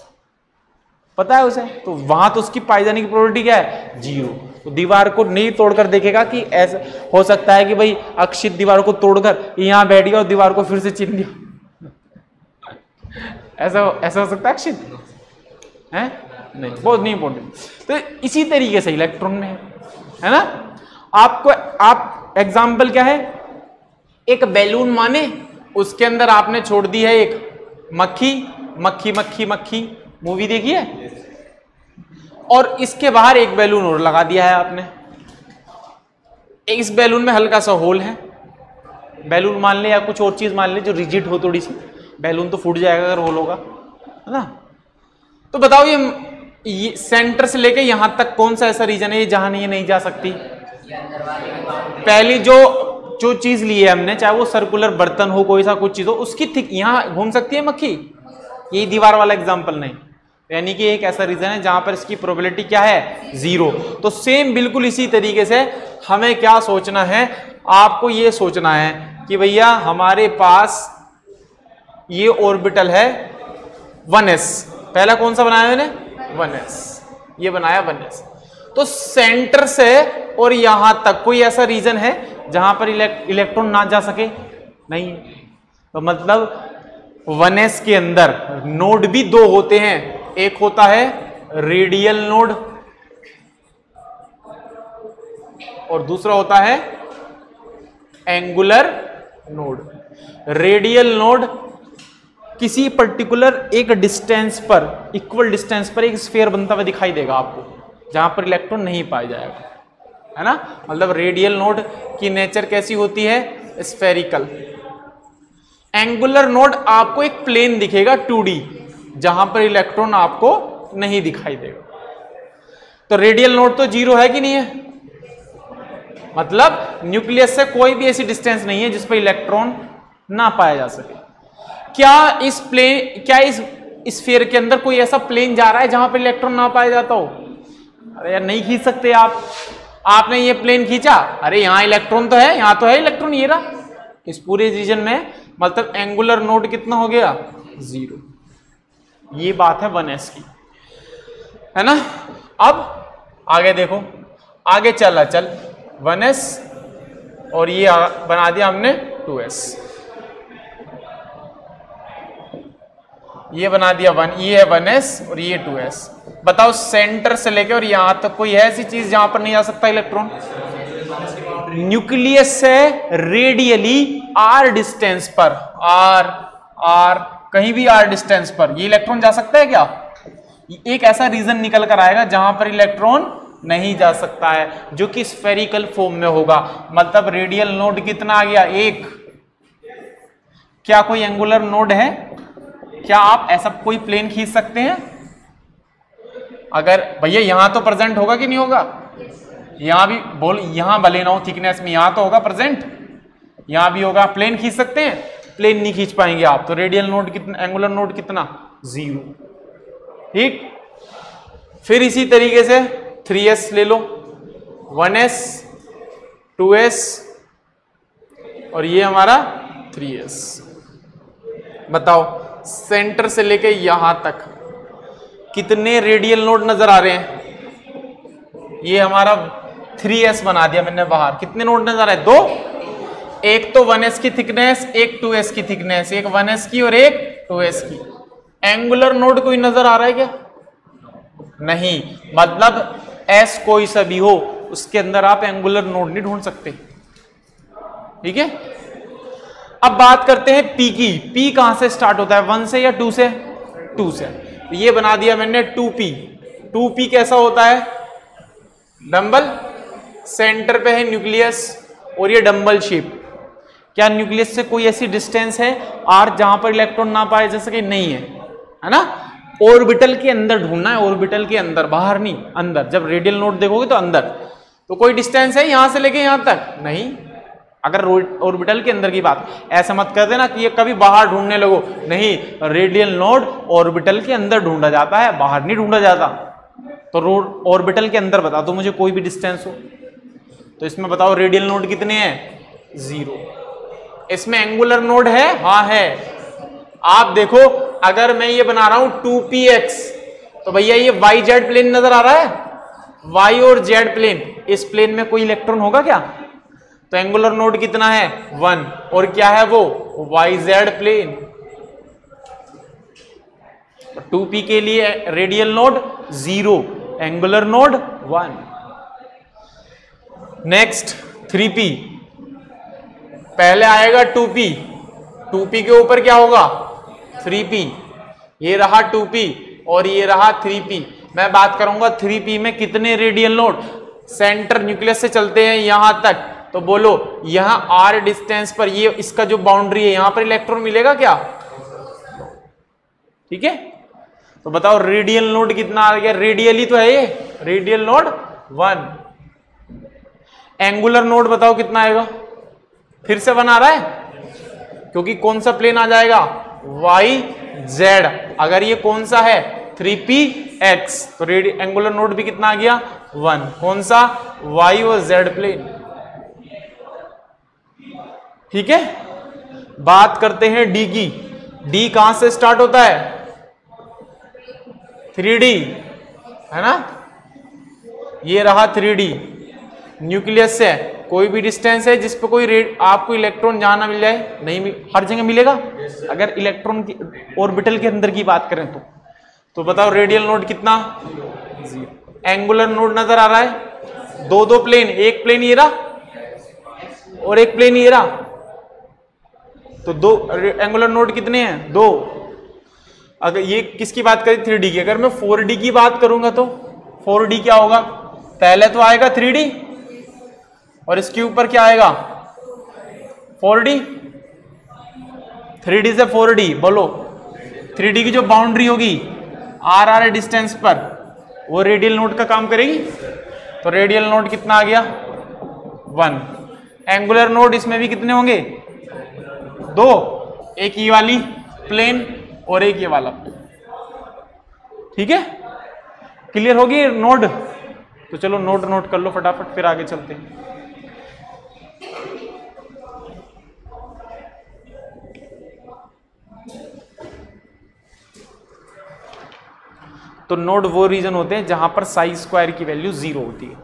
पता है उसे, तो वहां तो उसकी पाई जाने की प्रोबेबिलिटी क्या है, 0। तो दीवार को नहीं तोड़कर देखेगा कि ऐसा हो सकता है कि भाई अक्षित दीवार को तोड़कर यहां बैठ गया और दीवार को फिर से छीन लिया, ऐसा हो सकता है अक्षित है, नहीं, बहुत नहीं इंपॉर्टेंट। तो इसी तरीके से इलेक्ट्रॉन में है ना, आपको आप एग्जाम्पल क्या है, एक बैलून माने, उसके अंदर आपने छोड़ दी है एक मक्खी, मक्खी मक्खी मक्खी, मूवी देखी है, और इसके बाहर एक बैलून और लगा दिया है आपने, इस बैलून में हल्का सा होल है, बैलून मान ले या कुछ और चीज मान ले जो रिजिड हो थोड़ी सी, बैलून तो फूट जाएगा अगर होल होगा, है ना। तो बताओ ये सेंटर से लेके यहां तक कौन सा ऐसा रीजन है जहां ये नहीं जा सकती, पहली जो चीज ली है हमने, चाहे वो सर्कुलर बर्तन हो, कोई सा कुछ चीज हो, उसकी थिक यहां घूम सकती है मक्खी, यही दीवार वाला एग्जांपल नहीं, यानी कि एक ऐसा रीजन है जहां पर इसकी प्रोबेबिलिटी क्या है, 0। तो सेम बिल्कुल इसी तरीके से हमें क्या सोचना है, आपको ये सोचना है कि भैया हमारे पास ये ऑर्बिटल है 1s, पहला कौन सा बनाया मैंने, 1s, ये बनाया 1s। तो सेंटर से और यहां तक कोई ऐसा रीजन है जहां पर इलेक्ट्रॉन ना जा सके, नहीं। तो मतलब 1s के अंदर नोड भी 2 होते हैं, एक होता है रेडियल नोड और दूसरा होता है एंगुलर नोड। रेडियल नोड किसी पर्टिकुलर एक डिस्टेंस पर, इक्वल डिस्टेंस पर एक स्फीयर बनता हुआ दिखाई देगा आपको जहां पर इलेक्ट्रॉन नहीं पाया जाएगा, है ना। मतलब रेडियल नोड की नेचर कैसी होती है, स्फेरिकल। एंगुलर नोड आपको एक प्लेन दिखेगा 2D, जहां पर इलेक्ट्रॉन आपको नहीं दिखाई देगा। तो रेडियल नोड तो 0 है कि नहीं है, मतलब न्यूक्लियस से कोई भी ऐसी डिस्टेंस नहीं है जिस पर इलेक्ट्रॉन ना पाया जा सके। क्या इस स्फीयर के अंदर कोई ऐसा प्लेन जा रहा है जहां पर इलेक्ट्रॉन ना पाया जाता हो? अरे यार नहीं खींच सकते आप। आपने ये प्लेन खींचा, अरे यहां इलेक्ट्रॉन तो है, यहां तो है इलेक्ट्रॉन, ये रहा इस पूरे रीजन में, मतलब एंगुलर नोड कितना हो गया? 0। ये बात है 1s की, है ना। अब आगे देखो, आगे चल 1s और ये बना दिया हमने 2s, ये बना दिया 1, ये है 1s और ये 2s। बताओ सेंटर से लेके और यहां तक कोई है ऐसी चीज जहां पर नहीं जा सकता इलेक्ट्रॉन? न्यूक्लियस से रेडियली r डिस्टेंस पर, r कहीं भी r डिस्टेंस पर ये इलेक्ट्रॉन जा सकता है क्या? एक ऐसा रीजन निकल कर आएगा जहां पर इलेक्ट्रॉन नहीं जा सकता है, जो कि स्फेरिकल फॉर्म में होगा। मतलब रेडियल नोड कितना आ गया? 1। क्या कोई एंगुलर नोड है? क्या आप ऐसा कोई प्लेन खींच सकते हैं? अगर भैया यहां तो प्रेजेंट होगा कि नहीं होगा? यहां भी बोल, यहां भले ना हो थिकनेस में, यहां तो होगा प्रेजेंट, यहां भी होगा। प्लेन खींच सकते हैं? प्लेन नहीं खींच पाएंगे आप। तो रेडियल नोड कितना, एंगुलर नोड कितना? 0। ठीक, फिर इसी तरीके से 3s ले लो, 1s 2s और ये हमारा 3s। बताओ सेंटर से लेके यहां तक कितने रेडियल नोड नजर आ रहे हैं? ये हमारा 3s बना दिया मैंने बाहर। कितने नोड नजर आए? 2। एक तो 1s की थिकनेस, एक 2s की थिकनेस, एक 1s की और एक 2s की। एंगुलर नोड कोई नजर आ रहा है क्या? नहीं, मतलब s कोई सा भी हो उसके अंदर आप एंगुलर नोड नहीं ढूंढ सकते। ठीक है, अब बात करते हैं p की। p कहां से स्टार्ट होता है? 1 से या 2 से? 2 से। तो ये बना दिया मैंने 2p। 2p कैसा होता है? डंबल, सेंटर पे है न्यूक्लियस और ये डंबल शेप। क्या न्यूक्लियस से कोई ऐसी डिस्टेंस है r जहां पर इलेक्ट्रॉन ना पाए जा सके? नहीं है, है ना। ऑर्बिटल के अंदर ढूंढना है, ऑर्बिटल के अंदर, बाहर नहीं, अंदर। जब रेडियल नोड देखोगे तो अंदर। तो कोई डिस्टेंस है यहां से लेके यहां तक? नहीं। अगर ऑर्बिटल के अंदर की बात, ऐसा मत कर देना कि ये कभी बाहर ढूंढने लगो, नहीं। रेडियल नोड ऑर्बिटल के अंदर ढूंढा जाता है, बाहर नहीं ढूंढा जाता। तो ऑर्बिटल के अंदर बता दो मुझे कोई भी डिस्टेंस हो। तो इसमें बताओ रेडियल नोड कितने हैं? 0। इसमें एंगुलर नोड है? हाँ है। आप देखो, अगर मैं ये बना रहा हूं 2px, तो भैया ये yz प्लेन नजर आ रहा है, y और z प्लेन। इस प्लेन में कोई इलेक्ट्रॉन होगा क्या? तो एंगुलर नोड कितना है? 1। और क्या है वो? yz plane. 2p के लिए radial node 0, angular node 1। Next 3p। पहले आएगा 2p, 2p के ऊपर क्या होगा? 3p। ये रहा 2p और ये रहा 3p। मैं बात करूंगा 3p में कितने रेडियल नोड? सेंटर न्यूक्लियस से चलते हैं यहां तक, तो बोलो यहां r डिस्टेंस पर, ये इसका जो बाउंड्री है, यहां पर इलेक्ट्रॉन मिलेगा क्या? ठीक है, तो बताओ रेडियल नोड कितना आ गया? रेडियली तो है ये, रेडियल नोड 1। एंगुलर नोड बताओ कितना आएगा? फिर से 1 आ रहा है, क्योंकि कौन सा प्लेन आ जाएगा? yz। अगर ये कौन सा है? 3px, तो एंगुलर नोड भी कितना आ गया? 1। कौन सा? y और z प्लेन। ठीक है, बात करते हैं d की। d कहां से स्टार्ट होता है? 3d, है ना। ये रहा 3d। न्यूक्लियस से कोई भी डिस्टेंस है जिस पे कोई आपको इलेक्ट्रॉन जहां ना मिल जाए? नहीं, हर जगह मिलेगा। अगर इलेक्ट्रॉन की ऑर्बिटल के अंदर की बात करें तो बताओ रेडियल नोड कितना? 0। एंगुलर नोड नजर आ रहा है? 2 प्लेन, एक प्लेन ये रहा और एक प्लेन ये रहा, तो 2 एंगुलर नोड कितने हैं? 2। अगर ये किसकी बात करें? 3d की। अगर मैं 4d की बात करूंगा तो 4d क्या होगा? पहले तो आएगा 3d और इसके ऊपर क्या आएगा? 4d। 3d से 4d बोलो, 3D की जो बाउंड्री होगी RR डिस्टेंस पर, वो रेडियल नोड का काम करेगी। तो रेडियल नोड कितना आ गया 1। एंगुलर नोड इसमें भी कितने होंगे 2, एक ये वाली प्लेन और एक ये वाला। ठीक है, क्लियर होगी नोड। तो चलो नोड नोट कर लो फटाफट, फिर आगे चलते हैं। तो नोड वो रीजन होते हैं जहां पर साई स्क्वायर की वैल्यू 0 होती है।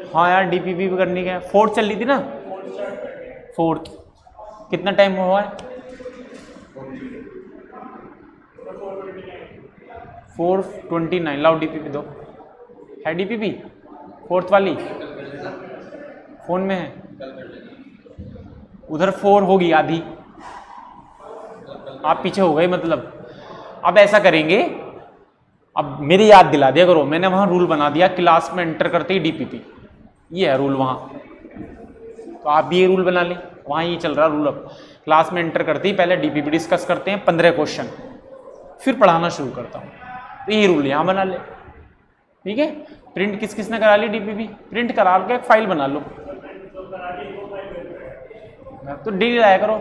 हाँ यार डीपीपी भी करनी है। 4th चल रही थी ना, 4th कितना टाइम हुआ है 4:29। लाओ डीपीपी दो, है डीपीपी 4th वाली फोन में है, उधर 4 होगी आधी, आप पीछे हो गए मतलब। अब ऐसा करेंगे, अब मेरी याद दिला दिया करो, मैंने वहां रूल बना दिया क्लास में एंटर करते ही डीपीपी, ये है रूल वहां। तो आप भी ये रूल बना लें, वहां ये चल रहा रूल। अब क्लास में एंटर करते ही पहले डीपीपी डिस्कस करते हैं 15 क्वेश्चन, फिर पढ़ाना शुरू करता हूं। तो ये रूल यहां बना ले, ठीक है। प्रिंट किस किसने करा ली डीपीपी, प्रिंट करा के एक फाइल बना लो, तो डेली लाया करो।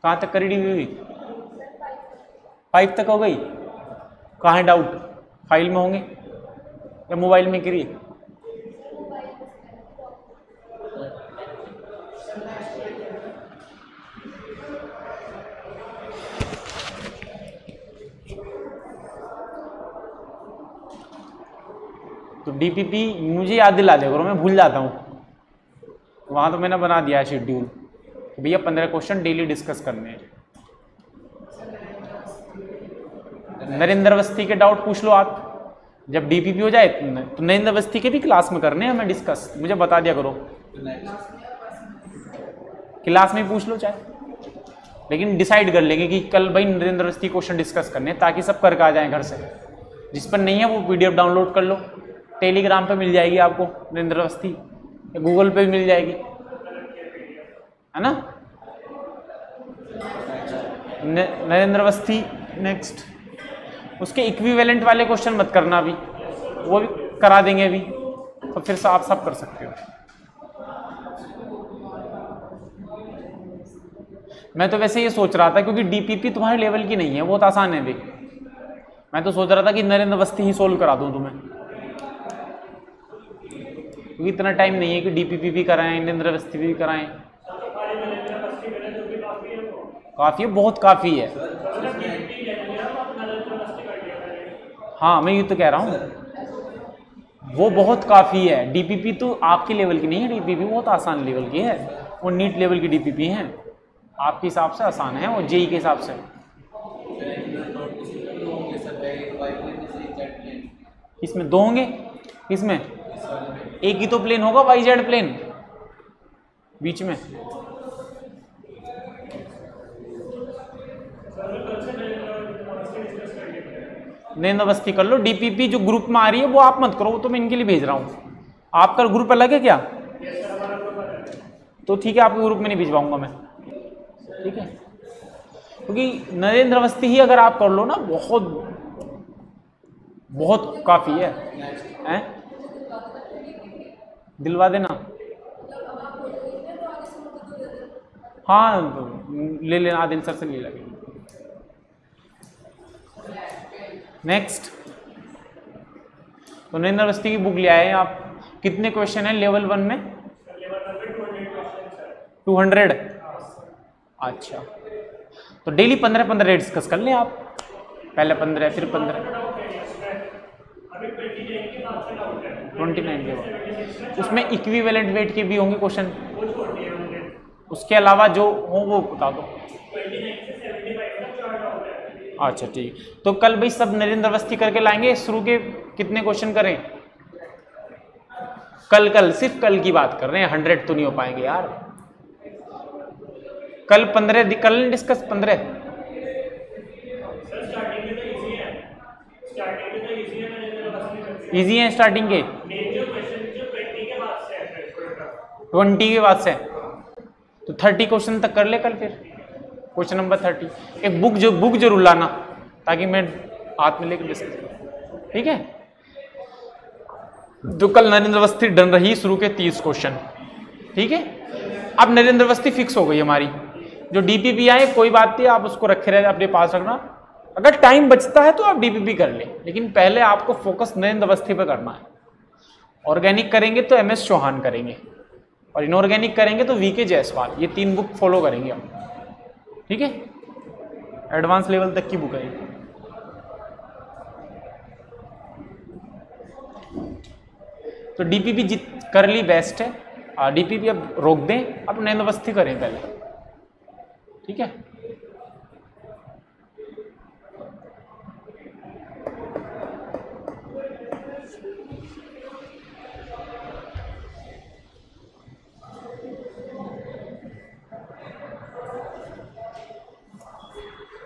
कहां तक करी डीपीपी, 5 तक हो गई। कहाँ है डाउट, फाइल में होंगे या मोबाइल में करिए। तो डीपीपी मुझे याद दिला दे करो, मैं भूल जाता हूँ। वहां तो मैंने बना दिया है शेड्यूल, भैया 15 क्वेश्चन डेली डिस्कस करने हैं। नरेंद्र अवस्थी के डाउट पूछ लो आप, जब डीपीपी हो जाए तो नरेंद्र अवस्थी के भी क्लास में करने हैं हमें डिस्कस, मुझे बता दिया करो। क्लास में पूछ लो चाहे, लेकिन डिसाइड कर लेंगे कि कल भाई नरेंद्र अवस्थी क्वेश्चन डिस्कस करने, ताकि सब करके आ जाएं घर से। जिस पर नहीं है वो पीडीएफ डाउनलोड कर लो, टेलीग्राम पे मिल जाएगी आपको नरेंद्र अवस्थी, गूगल पे भी मिल जाएगी, है ना। नरेंद्र अवस्थी नेक्स्ट, उसके इक्विवेलेंट वाले क्वेश्चन मत करना अभी, वो भी करा देंगे अभी, तो फिर से आप सब कर सकते हो। मैं तो वैसे ये सोच रहा था, क्योंकि डीपीपी तुम्हारे लेवल की नहीं है, बहुत आसान है भी। मैं तो सोच रहा था कि नरेंद्र अवस्थी ही सोल्व करा दूं तुम्हें, क्योंकि इतना टाइम नहीं है कि डीपीपी भी कराएं, नरेंद्र अवस्थी भी कराएं। काफी है, बहुत काफी है। हाँ मैं ये तो कह रहा हूँ, वो बहुत काफी है। डीपीपी तो आपके लेवल की नहीं है, डीपीपी बहुत आसान लेवल की है, वो नीट लेवल की डीपीपी है, आपके हिसाब से आसान है, वो जेई के हिसाब से। इसमें 2 होंगे, इसमें एक ही तो प्लेन होगा, वाई जेड प्लेन बीच में। नरेंद्र अवस्थी कर लो। डीपीपी जो ग्रुप में आ रही है वो आप मत करो, वो तो मैं इनके लिए भेज रहा हूँ। आपका ग्रुप अलग है क्या, तो ठीक है, आपके ग्रुप में नहीं भिजवाऊंगा मैं, ठीक है। क्योंकि नरेंद्र अवस्थी ही अगर आप कर लो ना, बहुत बहुत काफी है, हैं? दिलवा देना। हाँ ले लेना, आदिल सर से ले लेंगे। नेक्स्ट, तो नरेंद्र अवस्थी की बुक ले आए आप। कितने क्वेश्चन है लेवल 1 में? 200। अच्छा, तो डेली 15-15 डिस्कस कर लें आप, पहले 15 फिर 15, 29 के बाद उसमें इक्विवेलेंट वेट के भी होंगे क्वेश्चन, उसके अलावा जो हो वो बता दो। अच्छा ठीक, तो कल भाई सब नरेंद्र अवस्थी करके लाएंगे। शुरू के कितने क्वेश्चन करें? कल सिर्फ कल की बात कर रहे हैं, 100 तो नहीं हो पाएंगे यार। कल 15, कल डिस्कस 15। इजी है स्टार्टिंग के, 20 के बाद से, तो 30 क्वेश्चन तक कर ले कल। फिर क्वेश्चन नंबर 30 एक बुक जरूर लाना, ताकि मैं हाथ में लेकर डिस्कस, ठीक है। तो कल नरेंद्र अवस्थी डन रही शुरू के 30 क्वेश्चन, ठीक है। अब नरेंद्र अवस्थी फिक्स हो गई हमारी। जो डीपीपी आए कोई बात नहीं, आप उसको रखे रहे अपने पास रखना, अगर टाइम बचता है तो आप डीपीपी कर ले, लेकिन पहले आपको फोकस नरेंद्र अवस्थी पे करना है। ऑर्गेनिक करेंगे तो एमएस चौहान करेंगे, और इनऑर्गेनिक करेंगे तो वीके जायसवाल, ये 3 बुक फॉलो करेंगे हम, ठीक है। एडवांस लेवल तक की बुक है। तो डीपीपी कर ली बेस्ट है, डीपीपी अब रोक दें, अब नरेंद्र अवस्थी करें पहले, ठीक है।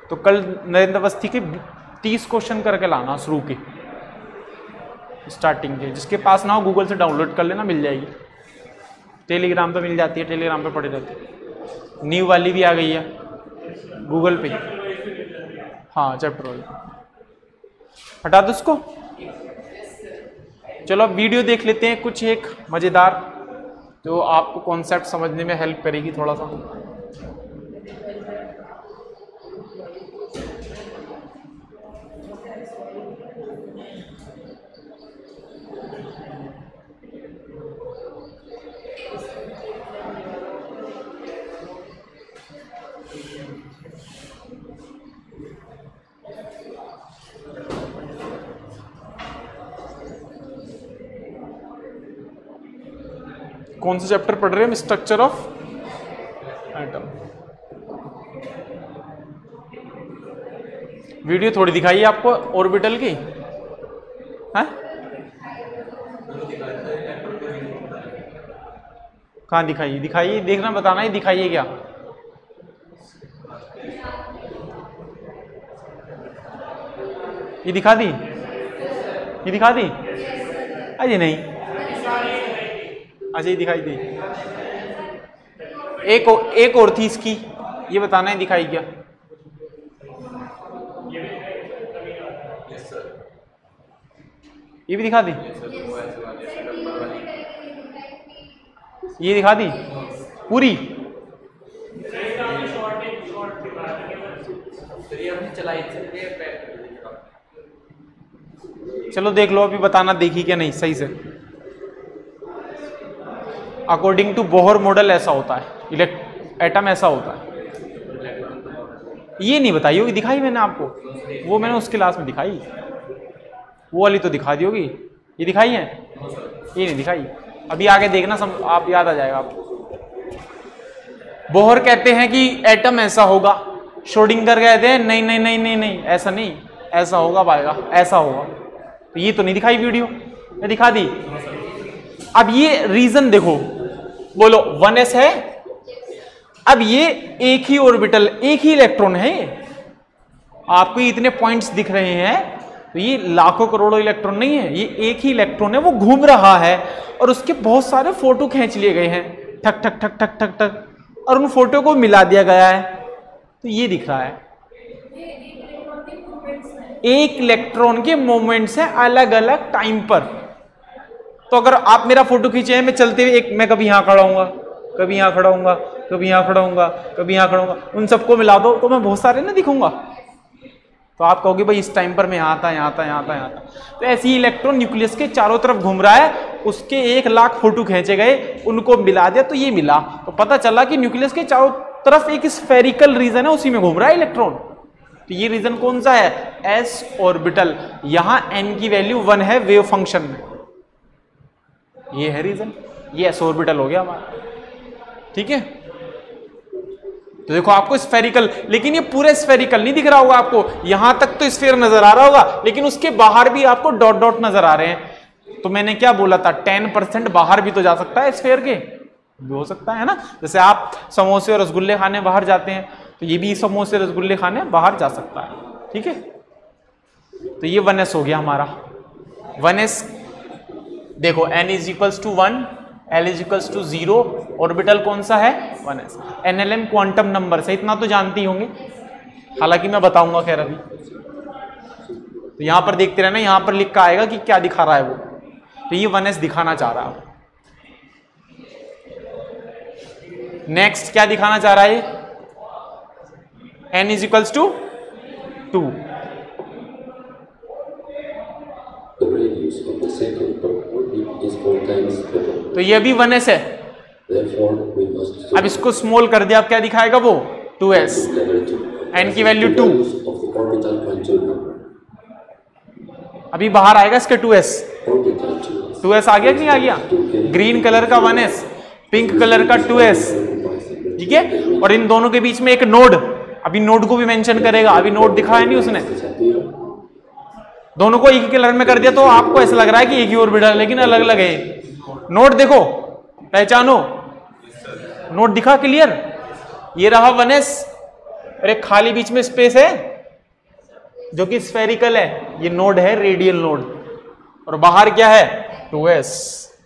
तो कल नरेंद्र अवस्थी के 30 क्वेश्चन करके लाना शुरू के स्टार्टिंग के। जिसके पास ना हो गूगल से डाउनलोड कर लेना, मिल जाएगी। टेलीग्राम पे मिल जाती है, टेलीग्राम पे पड़ी रहती है। न्यू वाली भी आ गई है गूगल पे, हाँ चैप्टर वाली। हटा दो उसको। चलो अब वीडियो देख लेते हैं कुछ एक मज़ेदार, जो आपको कॉन्सेप्ट समझने में हेल्प करेगी थोड़ा सा। कौन सा चैप्टर पढ़ रहे हैं? Structure of atom. वीडियो थोड़ी दिखाई आपको ऑर्बिटल की, है कहाँ दिखाइए? दिखाइए, देखना, बताना ही दिखाइए क्या। ये दिखा दी, ये दिखा दी? अरे नहीं, अच्छा ये दिखाई दी। एक और थी इसकी, ये बताना है दिखाई क्या। ये भी दिखा दी, ये दिखा दी पूरी। चलो देख लो, अभी बताना देखी क्या नहीं सही से। अकॉर्डिंग टू बोहर मॉडल ऐसा होता है, एटम ऐसा होता है। ये नहीं बताई होगी, दिखाई मैंने आपको, वो मैंने उस क्लास में दिखाई, वो वाली तो दिखा दी होगी। ये दिखाई है, ये नहीं दिखाई। अभी आगे देखना, आप याद आ जाएगा आपको। बोहर कहते हैं कि एटम ऐसा होगा, श्रोडिंगर कहते हैं नहीं नहीं नहीं नहीं नहीं ऐसा नहीं, ऐसा होगा पाएगा, ऐसा होगा। तो ये तो नहीं दिखाई वीडियो, मैं दिखा दी। अब ये रीजन देखो, बोलो 1s है। अब ये एक ही ऑर्बिटल, एक ही इलेक्ट्रॉन है। आपको इतने पॉइंट्स दिख रहे हैं, तो ये लाखों करोड़ों इलेक्ट्रॉन नहीं है, ये एक ही इलेक्ट्रॉन है। वो घूम रहा है और उसके बहुत सारे फोटो खींच लिए गए हैं, ठक ठक ठक ठक ठक ठक, और उन फोटो को मिला दिया गया है। तो ये दिख रहा है एक इलेक्ट्रॉन के मोमेंट्स हैं अलग अलग टाइम पर। तो अगर आप मेरा फोटो खींचे हैं, मैं चलते हुए मैं कभी यहां खड़ा हूंगा, कभी यहां खड़ा हूंगा, कभी यहाँ खड़ा होऊंगा, कभी यहाँ खड़ा होऊंगा, उन सबको मिला दो तो मैं बहुत सारे ना दिखूंगा। तो आप कहोगे भाई इस टाइम पर मैं यहाँ था, यहाँ था, यहाँ था, यहाँ था। तो ऐसे ही इलेक्ट्रॉन न्यूक्लियस के चारों तरफ घूम रहा है, उसके 1,00,000 फोटो खींचे गए, उनको मिला दिया तो ये मिला। तो पता चला कि न्यूक्लियस के चारों तरफ एक स्फेरिकल रीजन है, उसी में घूम रहा है इलेक्ट्रॉन। तो ये रीजन कौन सा है? S orbital. यहां n की वैल्यू 1 है वेव फंक्शन में, ये है रीजन, ये एस ऑर्बिटल हो गया हमारा। ठीक है, तो देखो आपको स्फेरिकल, लेकिन ये पूरे स्फेरिकल नहीं दिख रहा होगा आपको, यहां तक तो स्फीयर नजर आ रहा होगा, लेकिन उसके बाहर भी आपको डॉट डॉट नजर आ रहे हैं। तो मैंने क्या बोला था, 10% बाहर भी तो जा सकता है स्फीयर के, भी हो सकता है ना। जैसे आप समोसे और रसगुल्ले खाने बाहर जाते हैं, तो ये भी समोसे रसगुल्ले खाने बाहर जा सकता है। ठीक है, तो ये 1s हो गया हमारा। 1s देखो n is equals to 1, L is equals to 0, orbital कौन सा है? 1s। NLM क्वांटम नंबर से इतना तो जानते ही होंगे, हालांकि मैं बताऊंगा खैर अभी। तो यहां पर देखते रहना, यहां पर लिख कर आएगा कि क्या दिखा रहा है वो। तो ये 1s दिखाना चाह रहा है। नेक्स्ट क्या दिखाना चाह रहा है? n is equals to 2। तो ये भी 1s है। अब इसको स्मॉल कर दिया, अब क्या दिखाएगा वो? 2s। n की वैल्यू 2, अभी बाहर आएगा इसके 2s। 2s आ गया कि नहीं आ गया? ग्रीन कलर का 1s, पिंक कलर का 2s। ठीक है, और इन दोनों के बीच में एक नोड, अभी नोड को भी मेंशन करेगा, अभी नोड दिखाया नहीं उसने। दोनों को एक ही कलर में कर दिया तो आपको ऐसा लग रहा है कि एक ही ऑर्बिटल, लेकिन अलग अलग है। नोड देखो, पहचानो, नोड दिखा क्लियर? ये रहा 1s, और एक खाली बीच में स्पेस है जो कि स्फेरिकल है, ये नोड है रेडियल नोड, और बाहर क्या है? 2s।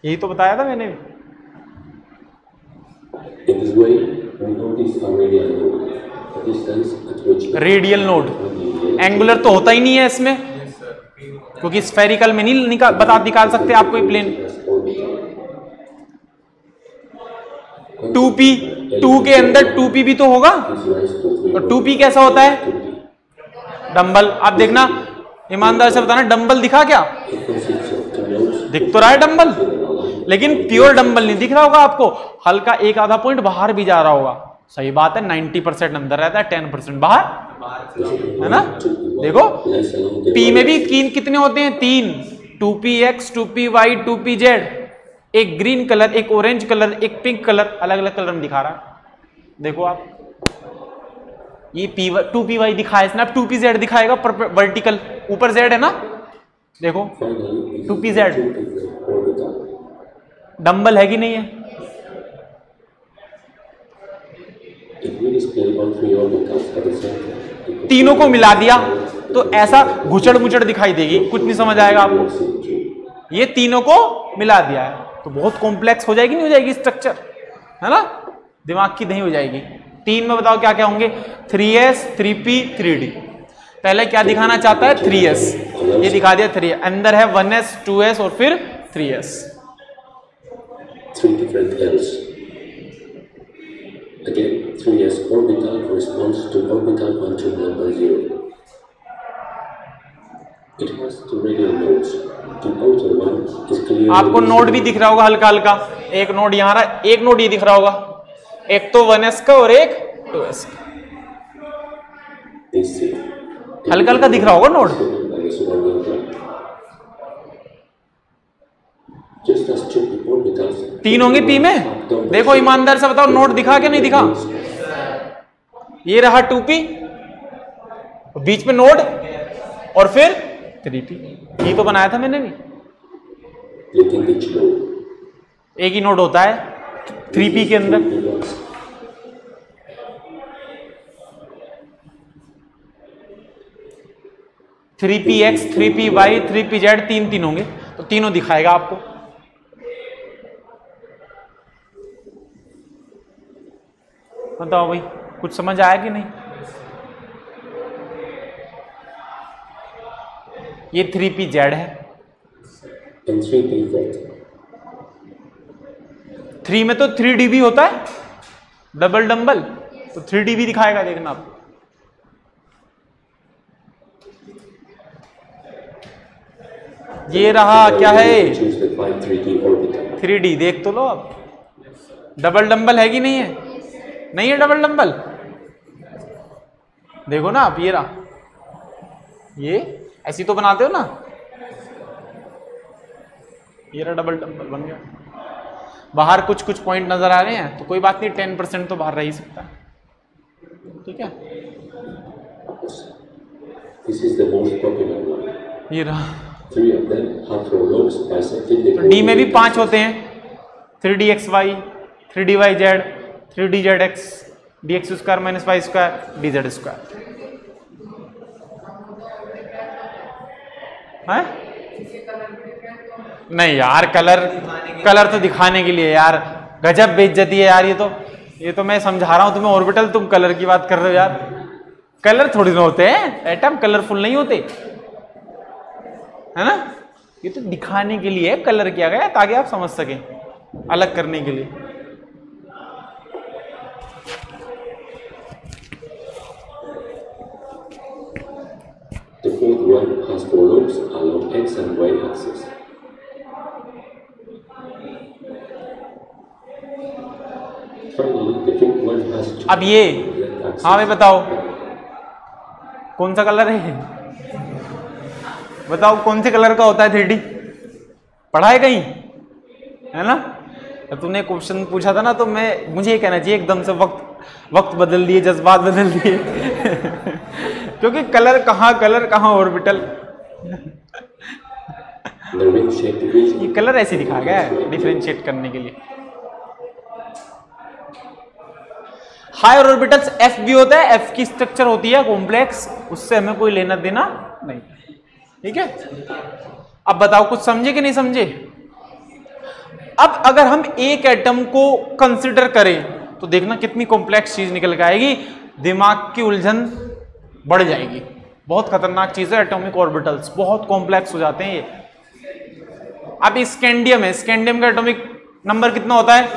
यही तो बताया था मैंने भी। रेडियल नोड, एंगुलर तो होता ही नहीं है इसमें, क्योंकि स्फेरिकल में नहीं निकाल सकते आप कोई प्लेन। 2p, 2 के अंदर 2p भी तो होगा, और 2p कैसा होता है? डंबल। आप देखना, ईमानदार से बताना, डंबल दिखा क्या? दिख तो रहा है डंबल, लेकिन प्योर डंबल नहीं दिख रहा होगा आपको, हल्का एक आधा पॉइंट बाहर भी जा रहा होगा। सही बात है, 90% अंदर रहता है, 10% बाहर, है ना? देखो p में भी कितने होते हैं? 3, 2px, 2py, 2pz। एक ग्रीन कलर, एक ऑरेंज कलर, एक पिंक कलर, अलग अलग कलर में दिखा रहा है। देखो आप, ये 2py दिखाया इसने, अब 2pz दिखाएगा वर्टिकल, ऊपर z है ना, देखो 2pz डंबल है कि नहीं है? तीनों को मिला दिया तो ऐसा घुचड़ मुचड़ दिखाई देगी, कुछ नहीं समझ आएगा आपको। ये तीनों को मिला दिया है तो बहुत कॉम्प्लेक्स हो जाएगी, नहीं हो जाएगी स्ट्रक्चर, है ना? दिमाग की नहीं हो जाएगी। 3 में बताओ क्या क्या होंगे? 3s, 3p, 3d। पहले क्या दिखाना चाहता है? 3s, ये दिखा दिया 3। अंदर है 1s, 2s और फिर 3s। 3 different L's. Again, 3s orbital corresponds to orbital quantum number 0. It has 2 radial nodes. The outer one is clearly आपको नोड भी दिख रहा होगा हल्का हल्का, एक नोड यहाँ रहा, एक नोड ये दिख रहा होगा, एक तो 1s का और एक 2s का, हल्का हल्का दिख रहा होगा नोड। तीन होंगे p में। देखो ईमानदार से बताओ, नोड दिखा क्या नहीं दिखा? ये रहा 2p, बीच में नोड, और फिर 3p। ये तो बनाया था मैंने भी, एक ही नोड होता है 3p के अंदर। Three P x, 3py, 3pz, तीन होंगे, तो तीनों दिखाएगा आपको। बताओ भाई, कुछ समझ आया कि नहीं? ये 3pz है, 3 में तो 3d भी होता है, डबल डम्बल, तो 3D भी दिखाएगा, देखना आप। ये रहा क्या है, 3D, देख तो लो आप। डबल डम्बल है कि नहीं है? नहीं है डबल डम्बल, देखो ना आप, ये रहा, ये ऐसी तो बनाते हो ना, ये रहा डबल डम्बल बन गया। बाहर कुछ कुछ पॉइंट नजर आ रहे हैं, तो कोई बात नहीं, 10% तो बाहर रह ही सकता है, ठीक है। This is the most popular one. ये रहा, 3 of them have prolongs bisecting the तो डी में भी 5 होते हैं, 3dxy, 3dyz, 3dzx, dx square minus y square, dz square है। नहीं यार, कलर तो दिखाने के लिए यार, गजब बेइज्जती है यार, ये तो मैं समझा रहा हूं तुम्हें ऑर्बिटल, तुम कलर की बात कर रहे हो यार। कलर थोड़ी ना होते हैं, एटम कलरफुल नहीं होते, है ना। ये तो दिखाने के लिए कलर किया गया ताकि आप समझ सकें, अलग करने के लिए। The fourth one has prolongs along x and y axis. Finally, the fifth one has two अब ये, axis. हाँ भाई बताओ कौन सा कलर है, बताओ कौन से कलर का होता है 3D, पढ़ा है कहीं, है ना। तूने क्वेश्चन पूछा था ना, तो मुझे ये कहना चाहिए एकदम से वक्त बदल दिए, जज्बात बदल दिए क्योंकि कलर कहाँ ऑर्बिटल ये कलर ऐसे दिखाया गया है डिफरेंशिएट करने के लिए। हायर ऑर्बिटल्स एफ भी होता है, एफ की स्ट्रक्चर होती है कॉम्प्लेक्स, उससे हमें कोई लेना देना नहीं, ठीक है। अब बताओ कुछ समझे कि नहीं समझे। अब अगर हम एक एटम को कंसिडर करें तो देखना कितनी कॉम्प्लेक्स चीज निकल के आएगी, दिमाग की उलझन बढ़ जाएगी। बहुत खतरनाक चीज है एटॉमिक ऑर्बिटल्स, बहुत कॉम्प्लेक्स हो जाते हैं ये। अब स्कैंडियम है, स्कैंडियम का एटॉमिक नंबर कितना होता है,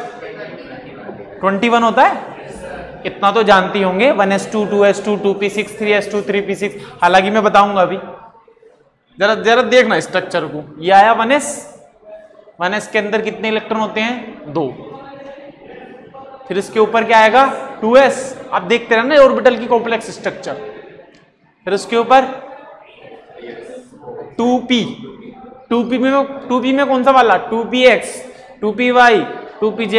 21 होता है, इतना तो जानती होंगे, 1s2 2s2 2p6 3s2 3p6, हालांकि मैं बताऊंगा अभी, जरा देखना स्ट्रक्चर को। ये आया 1s के अंदर कितने इलेक्ट्रॉन होते हैं, 2। फिर इसके ऊपर क्या आएगा, 2s, आप देखते रहना ऑर्बिटल की कॉम्प्लेक्स स्ट्रक्चर। फिर उसके ऊपर 2p में कौन सा वाला, 2px 2py 2pz,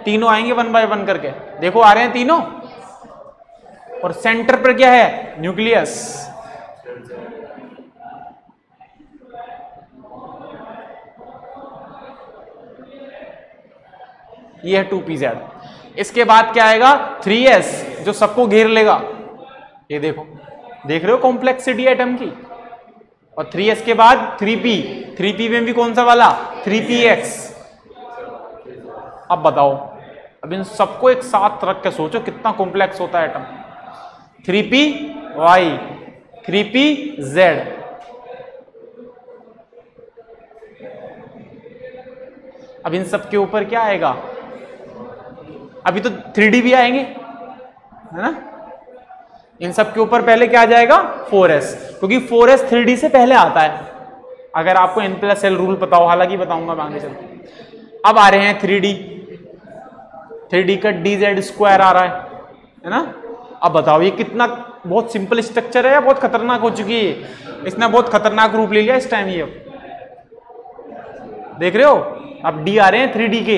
तीनों आएंगे 1 बाय 1 करके, देखो आ रहे हैं तीनों। और सेंटर पर क्या है, न्यूक्लियस। ये है 2pz। इसके बाद क्या आएगा, 3s जो सबको घेर लेगा, ये देखो, देख रहे हो कॉम्प्लेक्सिटी एटम की। और 3s के बाद 3p में भी कौन सा वाला, 3px। अब बताओ, अब इन सबको एक साथ रख के सोचो कितना कॉम्प्लेक्स होता है एटम। 3py 3pz, अब इन सब के ऊपर क्या आएगा, अभी तो 3D भी आएंगे, है ना। इन सब के ऊपर पहले क्या आ जाएगा, 4s, क्योंकि 4s 3D से पहले आता है, अगर आपको n+l रूल पता हो, हालांकि बताऊंगा मैं आगे चलते। अब आ रहे हैं 3D का dz स्क्वायर आ रहा है ना। अब बताओ ये कितना, बहुत सिंपल स्ट्रक्चर है या बहुत खतरनाक हो चुकी है, इसने बहुत खतरनाक रूप ले लिया इस टाइम। ये देख रहे हो, अब d आ रहे हैं 3D के,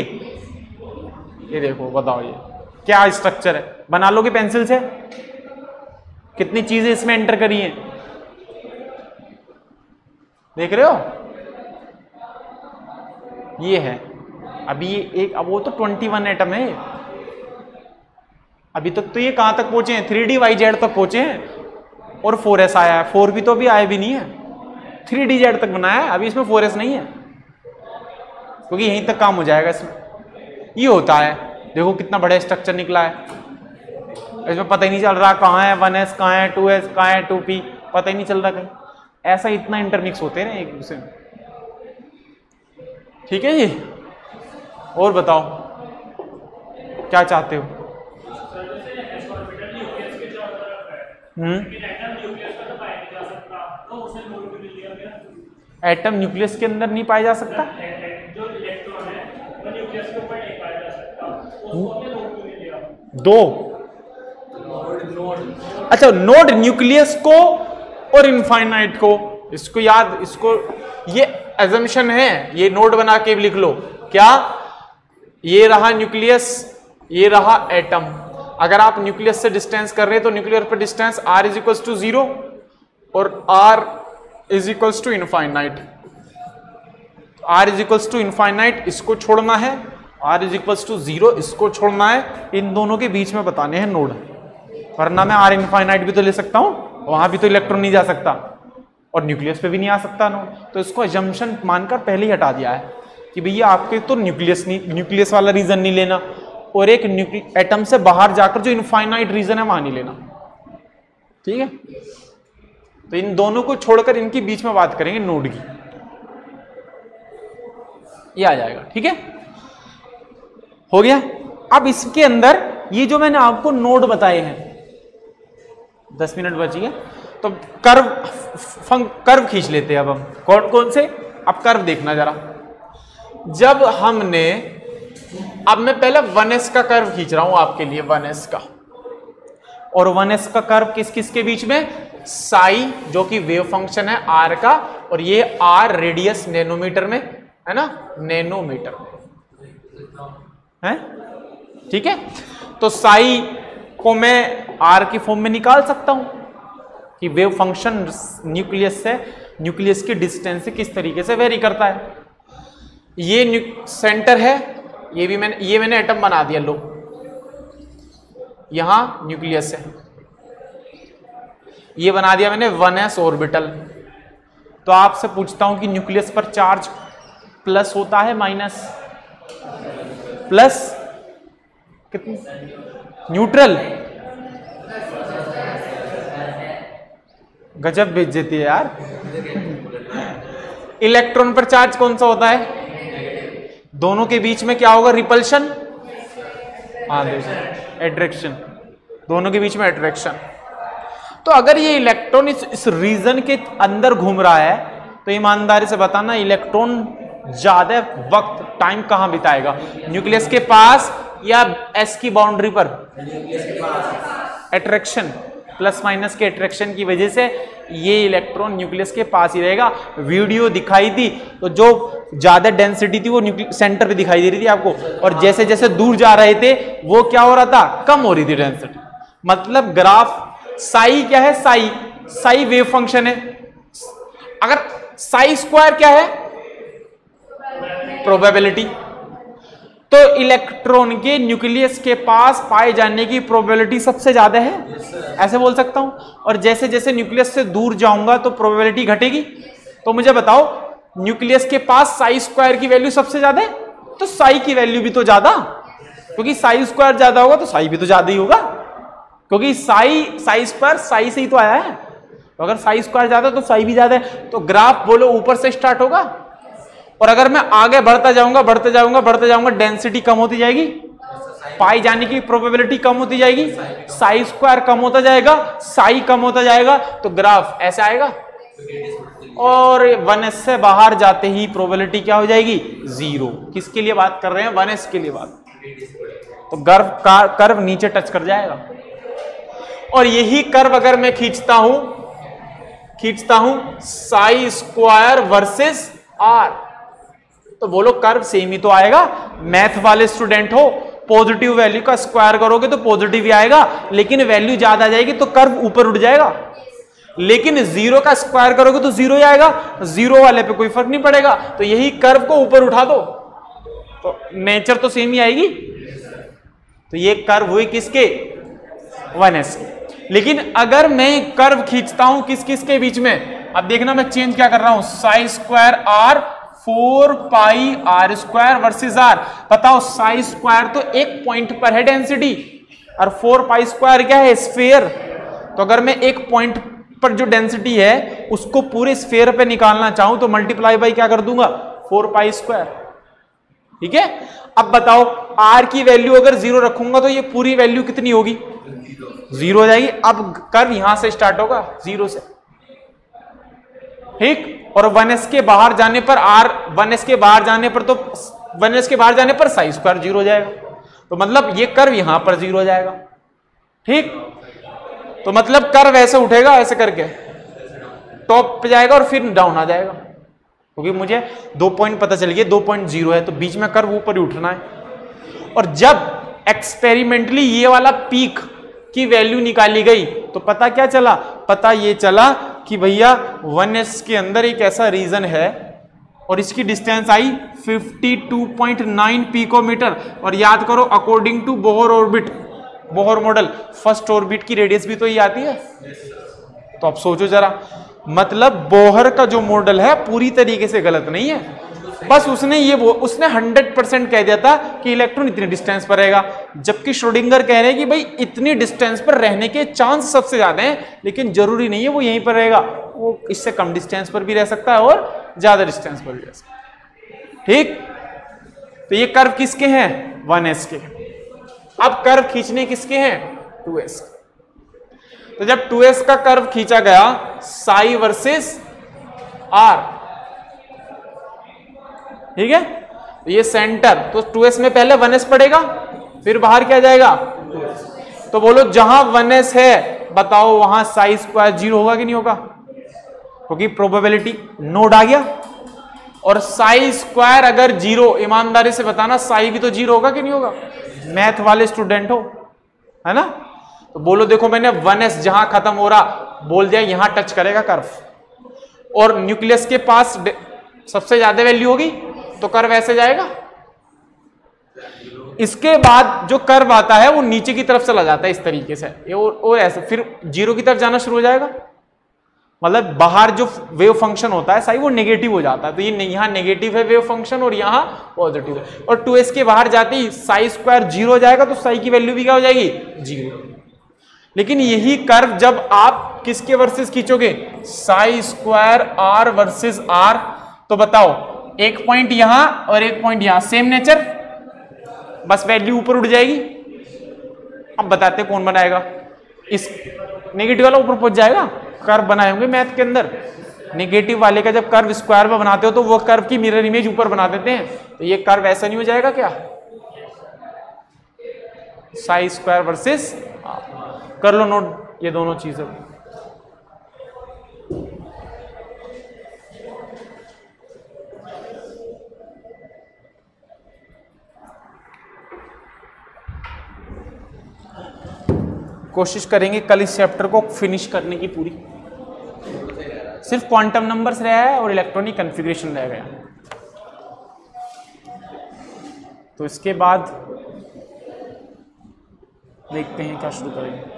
ये देखो, बताओ ये क्या स्ट्रक्चर है, बना लोगे पेंसिल से, कितनी चीजें इसमें एंटर करी हैं, देख रहे हो। ये है अभी ये एक, अब वो तो 21 एटम है, अभी तक तो ये कहां तक पहुंचे हैं, 3dyz तक पहुंचे हैं, और 4s आया है, 4p तो अभी आया भी नहीं है, 3dz तक बनाया है, अभी इसमें 4s नहीं है, क्योंकि यहीं तक काम हो जाएगा इसमें। ये होता है, देखो कितना बड़ा स्ट्रक्चर निकला है, इसमें पता ही नहीं चल रहा कहाँ है 1s, कहाँ है 2s, कहाँ है 2p, पता ही नहीं चल रहा कहीं, ऐसा इतना इंटरमिक्स होते हैं एक दूसरे में, ठीक है। ये और बताओ क्या चाहते हो, एटम न्यूक्लियस के अंदर नहीं पाया जा सकता। दो, अच्छा नोड न्यूक्लियस को और इनफाइनाइट को, इसको याद, इसको ये अजम्पशन है, ये नोड बना के लिख लो। क्या, ये रहा न्यूक्लियस, ये रहा एटम। अगर आप न्यूक्लियस से डिस्टेंस कर रहे हैं तो न्यूक्लियर पर distance r is equals to 0 और r is equals to infinite. r is equals to infinite इसको छोड़ना है, r इज इक्वल्स टू 0 इसको छोड़ना है। इन दोनों के बीच में बताने हैं नोड, वरना मैं r इनफाइनाइट भी तो ले सकता हूं, वहां भी तो इलेक्ट्रॉन नहीं जा सकता और न्यूक्लियस पे भी नहीं आ सकता नोड। तो इसको अजम्पशन मानकर पहले ही हटा दिया है कि भैया आपके तो न्यूक्लियस वाला रीजन नहीं लेना और एक एटम से बाहर जाकर जो इनफाइनाइट रीजन है वहां नहीं लेना। ठीक है, तो इन दोनों को छोड़कर इनके बीच में बात करेंगे नोड की, ये आ जाएगा। ठीक है, हो गया। अब इसके अंदर ये जो मैंने आपको नोड बताए हैं, 10 मिनट बचिए, तो कर्व खींच लेते हैं। अब हम कौन कौन से, अब कर्व देखना जरा। जब हमने, अब मैं पहले 1s का कर्व खींच रहा हूं आपके लिए, 1s का, और 1s का कर्व किस किस के बीच में, साई जो कि वेव फंक्शन है r का, और ये r रेडियस नैनोमीटर में है ना, नैनोमीटर है। ठीक है, तो साई को मैं r की फॉर्म में निकाल सकता हूं कि वेव फंक्शन न्यूक्लियस की डिस्टेंस से किस तरीके से वेरी करता है। ये सेंटर है, ये मैंने एटम बना दिया, लो यहां न्यूक्लियस है, ये बना दिया मैंने 1s ऑर्बिटल। तो आपसे पूछता हूं कि न्यूक्लियस पर चार्ज प्लस होता है माइनस, प्लस कितनी, न्यूट्रल, गजब बेइज्जती है यार। इलेक्ट्रॉन पर चार्ज कौन सा होता है, दोनों के बीच में क्या होगा, रिपल्शन, हाँ एट्रैक्शन, दोनों के बीच में एट्रैक्शन। तो अगर ये इलेक्ट्रॉन इस रीजन के अंदर घूम रहा है तो ईमानदारी से बताना इलेक्ट्रॉन ज्यादा वक्त टाइम कहां बिताएगा, न्यूक्लियस के पास या s की बाउंड्री पर, एट्रैक्शन, प्लस माइनस के एट्रैक्शन की वजह से ये इलेक्ट्रॉन न्यूक्लियस के पास ही रहेगा। वीडियो दिखाई थी तो जो ज्यादा डेंसिटी थी वो सेंटर पे दिखाई दे रही थी आपको, और जैसे जैसे दूर जा रहे थे वो क्या हो रहा था, कम हो रही थी डेंसिटी। मतलब ग्राफ साई क्या है, साई वेव फंक्शन है। अगर साई स्क्वायर क्या है, प्रोबेबिलिटी, तो इलेक्ट्रॉन के न्यूक्लियस के पास पाए जाने की प्रोबेबिलिटी सबसे ज्यादा है, ऐसे बोल सकता हूं। और जैसे जैसे न्यूक्लियस से दूर जाऊंगा तो प्रोबेबिलिटी घटेगी। तो मुझे बताओ न्यूक्लियस के पास साई स्क्वायर की वैल्यू सबसे ज्यादा है, तो साई की वैल्यू भी तो ज्यादा, क्योंकि साई स्क्वायर ज्यादा होगा तो साई भी तो ज्यादा ही होगा, क्योंकि साई स्क्वायर साई से ही तो आया है। तो अगर साई स्क्वायर ज्यादा तो साई भी ज्यादा है। तो ग्राफ बोलो ऊपर से स्टार्ट होगा, और अगर मैं आगे बढ़ता जाऊंगा डेंसिटी कम होती जाएगी, पाई जाने की प्रोबेबिलिटी कम होती जाएगी, साई स्क्वायर कम होता जाएगा, साई कम होता जाएगा, तो ग्राफ ऐसा आएगा। और 1s से बाहर जाते ही प्रोबेबिलिटी क्या हो जाएगी, 0। किसके लिए बात कर रहे हैं, 1s के लिए बात। तो कर्व नीचे टच कर जाएगा। और यही कर्व अगर मैं खींचता हूं साई स्क्वायर वर्सेस r, तो बोलो कर्व सेम ही तो आएगा। मैथ वाले स्टूडेंट हो, पॉजिटिव वैल्यू का स्क्वायर करोगे तो पॉजिटिव ही आएगा, लेकिन वैल्यू ज्यादा आ जाएगी तो कर्व ऊपर उठ जाएगा। लेकिन 0 का स्क्वायर करोगे तो 0 ही आएगा, 0 वाले पे कोई फर्क नहीं पड़ेगा। तो यही कर्व को ऊपर उठा दो तो नेचर तो सेम ही आएगी। तो ये कर्व हुई किसके, 1s। लेकिन अगर मैं कर्व खींचता हूं किस किस के बीच में, अब देखना मैं चेंज क्या कर रहा हूं, साई स्क्वायर r 4 पाई r स्क्वायर वर्सेस r। बताओ साई स्क्वायर तो एक पॉइंट पर है डेंसिटी, और 4 पाई स्क्वायर क्या है, स्फीयर। तो अगर मैं एक पॉइंट पर जो डेंसिटी है उसको पूरे स्फीयर पे निकालना चाहूं तो मल्टीप्लाई बाई क्या कर दूंगा, 4 पाई स्क्वायर। ठीक है, अब बताओ r की वैल्यू अगर 0 रखूंगा तो ये पूरी वैल्यू कितनी होगी, 0 हो जाएगी। अब कर्व यहां से स्टार्ट होगा 0 से, ठीक, और 1s के बाहर जाने पर R1s के बाहर जाने पर तो 1s के बाहर जाने पर साई स्क्वायर 0 हो जाएगा, तो मतलब ये कर्व यहां पर 0 हो जाएगा, ठीक। तो मतलब कर्व ऐसे उठेगा, ऐसे करके टॉप पे जाएगा और फिर डाउन आ जाएगा, क्योंकि मुझे 2 पॉइंट पता चल गया 2.0 है, तो बीच में कर्व ऊपर ही उठना है। और जब एक्सपेरिमेंटली ये वाला पीक की वैल्यू निकाली गई तो पता क्या चला, पता ये चला कि भैया 1s के अंदर एक ऐसा रीजन है और इसकी डिस्टेंस आई 52.9 पिकोमीटर। और याद करो according to Bohr orbit, Bohr model, first orbit की रेडियस भी तो ये आती है। तो अब सोचो जरा, मतलब बोहर का जो मॉडल है पूरी तरीके से गलत नहीं है, बस उसने 100% कह दिया था कि इलेक्ट्रॉन इतनी डिस्टेंस पर रहेगा, जबकि श्रोडिंगर कह रहे हैं कि भाई इतनी डिस्टेंस पर रहने के चांस सबसे ज्यादा हैं, लेकिन जरूरी नहीं है वो यहीं पर रहेगा, वो इससे कम डिस्टेंस पर भी रह सकता है और ज्यादा डिस्टेंस पर भी रह सकता है, ठीक। तो ये कर्व किसके हैं, 1s के। अब कर्व खींचने किसके हैं, 2s। तो जब 2s का कर्व खींचा गया साई वर्सेस r, ठीक है, तो ये सेंटर, तो 2s में पहले 1s पड़ेगा, फिर बाहर क्या जाएगा 2s। तो बोलो जहां 1s है बताओ वहां साई स्क्वायर 0 होगा कि नहीं होगा, क्योंकि प्रोबेबिलिटी नोड आ गया। और साई स्क्वायर अगर 0, ईमानदारी से बताना साई भी तो 0 होगा कि नहीं होगा, मैथ वाले स्टूडेंट हो, है ना। तो बोलो देखो मैंने 1s जहां खत्म हो रहा बोल दिया यहां टच करेगा कर्व, और न्यूक्लियस के पास सबसे ज्यादा वैल्यू होगी तो कर्व ऐसे जाएगा। इसके बाद जो कर्व आता है वो नीचे की तरफ चला जाता है इस तरीके से, और ऐसे फिर 0 की तरफ जाना शुरू हो जाएगा। मतलब बाहर जो वेव फंक्शन होता है साई वो नेगेटिव हो जाता है, तो ये यहां नेगेटिव है वेव फंक्शन और यहां पॉजिटिव है। और 2s के बाहर जाते ही साई स्क्वायर 0 हो जाएगा, तो साई की वैल्यू भी क्या हो जाएगी 0। लेकिन यही कर्व जब आप किसके वर्सेस खींचोगे, psi square r versus r, तो बताओ एक पॉइंट यहां और एक पॉइंट यहां, सेम नेचर, बस वैल्यू ऊपर उठ जाएगी। अब बताते कौन बनाएगा, इस नेगेटिव वाला ऊपर पहुंच जाएगा। कर्व बनाए होंगे मैथ के अंदर, नेगेटिव वाले का जब कर्व स्क्वायर में बनाते हो तो वो कर्व की मिरर इमेज ऊपर बना देते हैं, तो ये कर्व ऐसा नहीं हो जाएगा क्या, साई स्क्वायर वर्सेस, कर लो नोट ये दोनों चीजें। कोशिश करेंगे कल इस चैप्टर को फिनिश करने की पूरी, सिर्फ क्वांटम नंबर्स रहा है और इलेक्ट्रॉनिक कॉन्फ़िगरेशन रह गया। तो इसके बाद देखते हैं क्या शुरू करेंगे।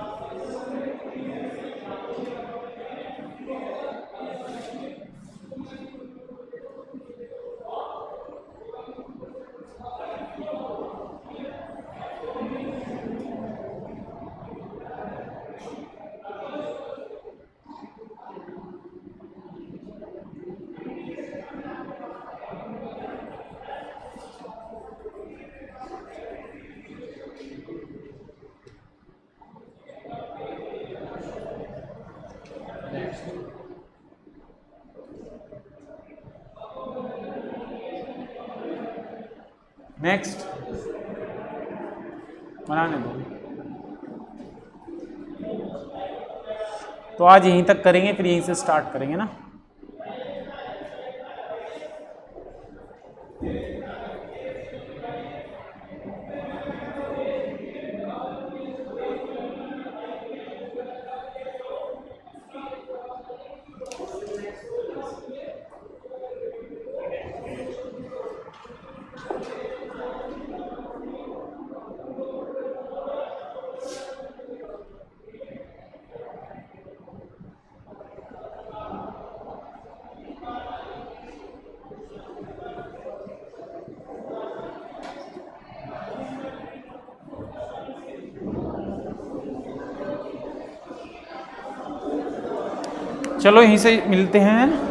नेक्स्ट बनाने दो, तो आज यहीं तक करेंगे, फिर यहीं से स्टार्ट करेंगे ना। चलो यहीं से मिलते हैं।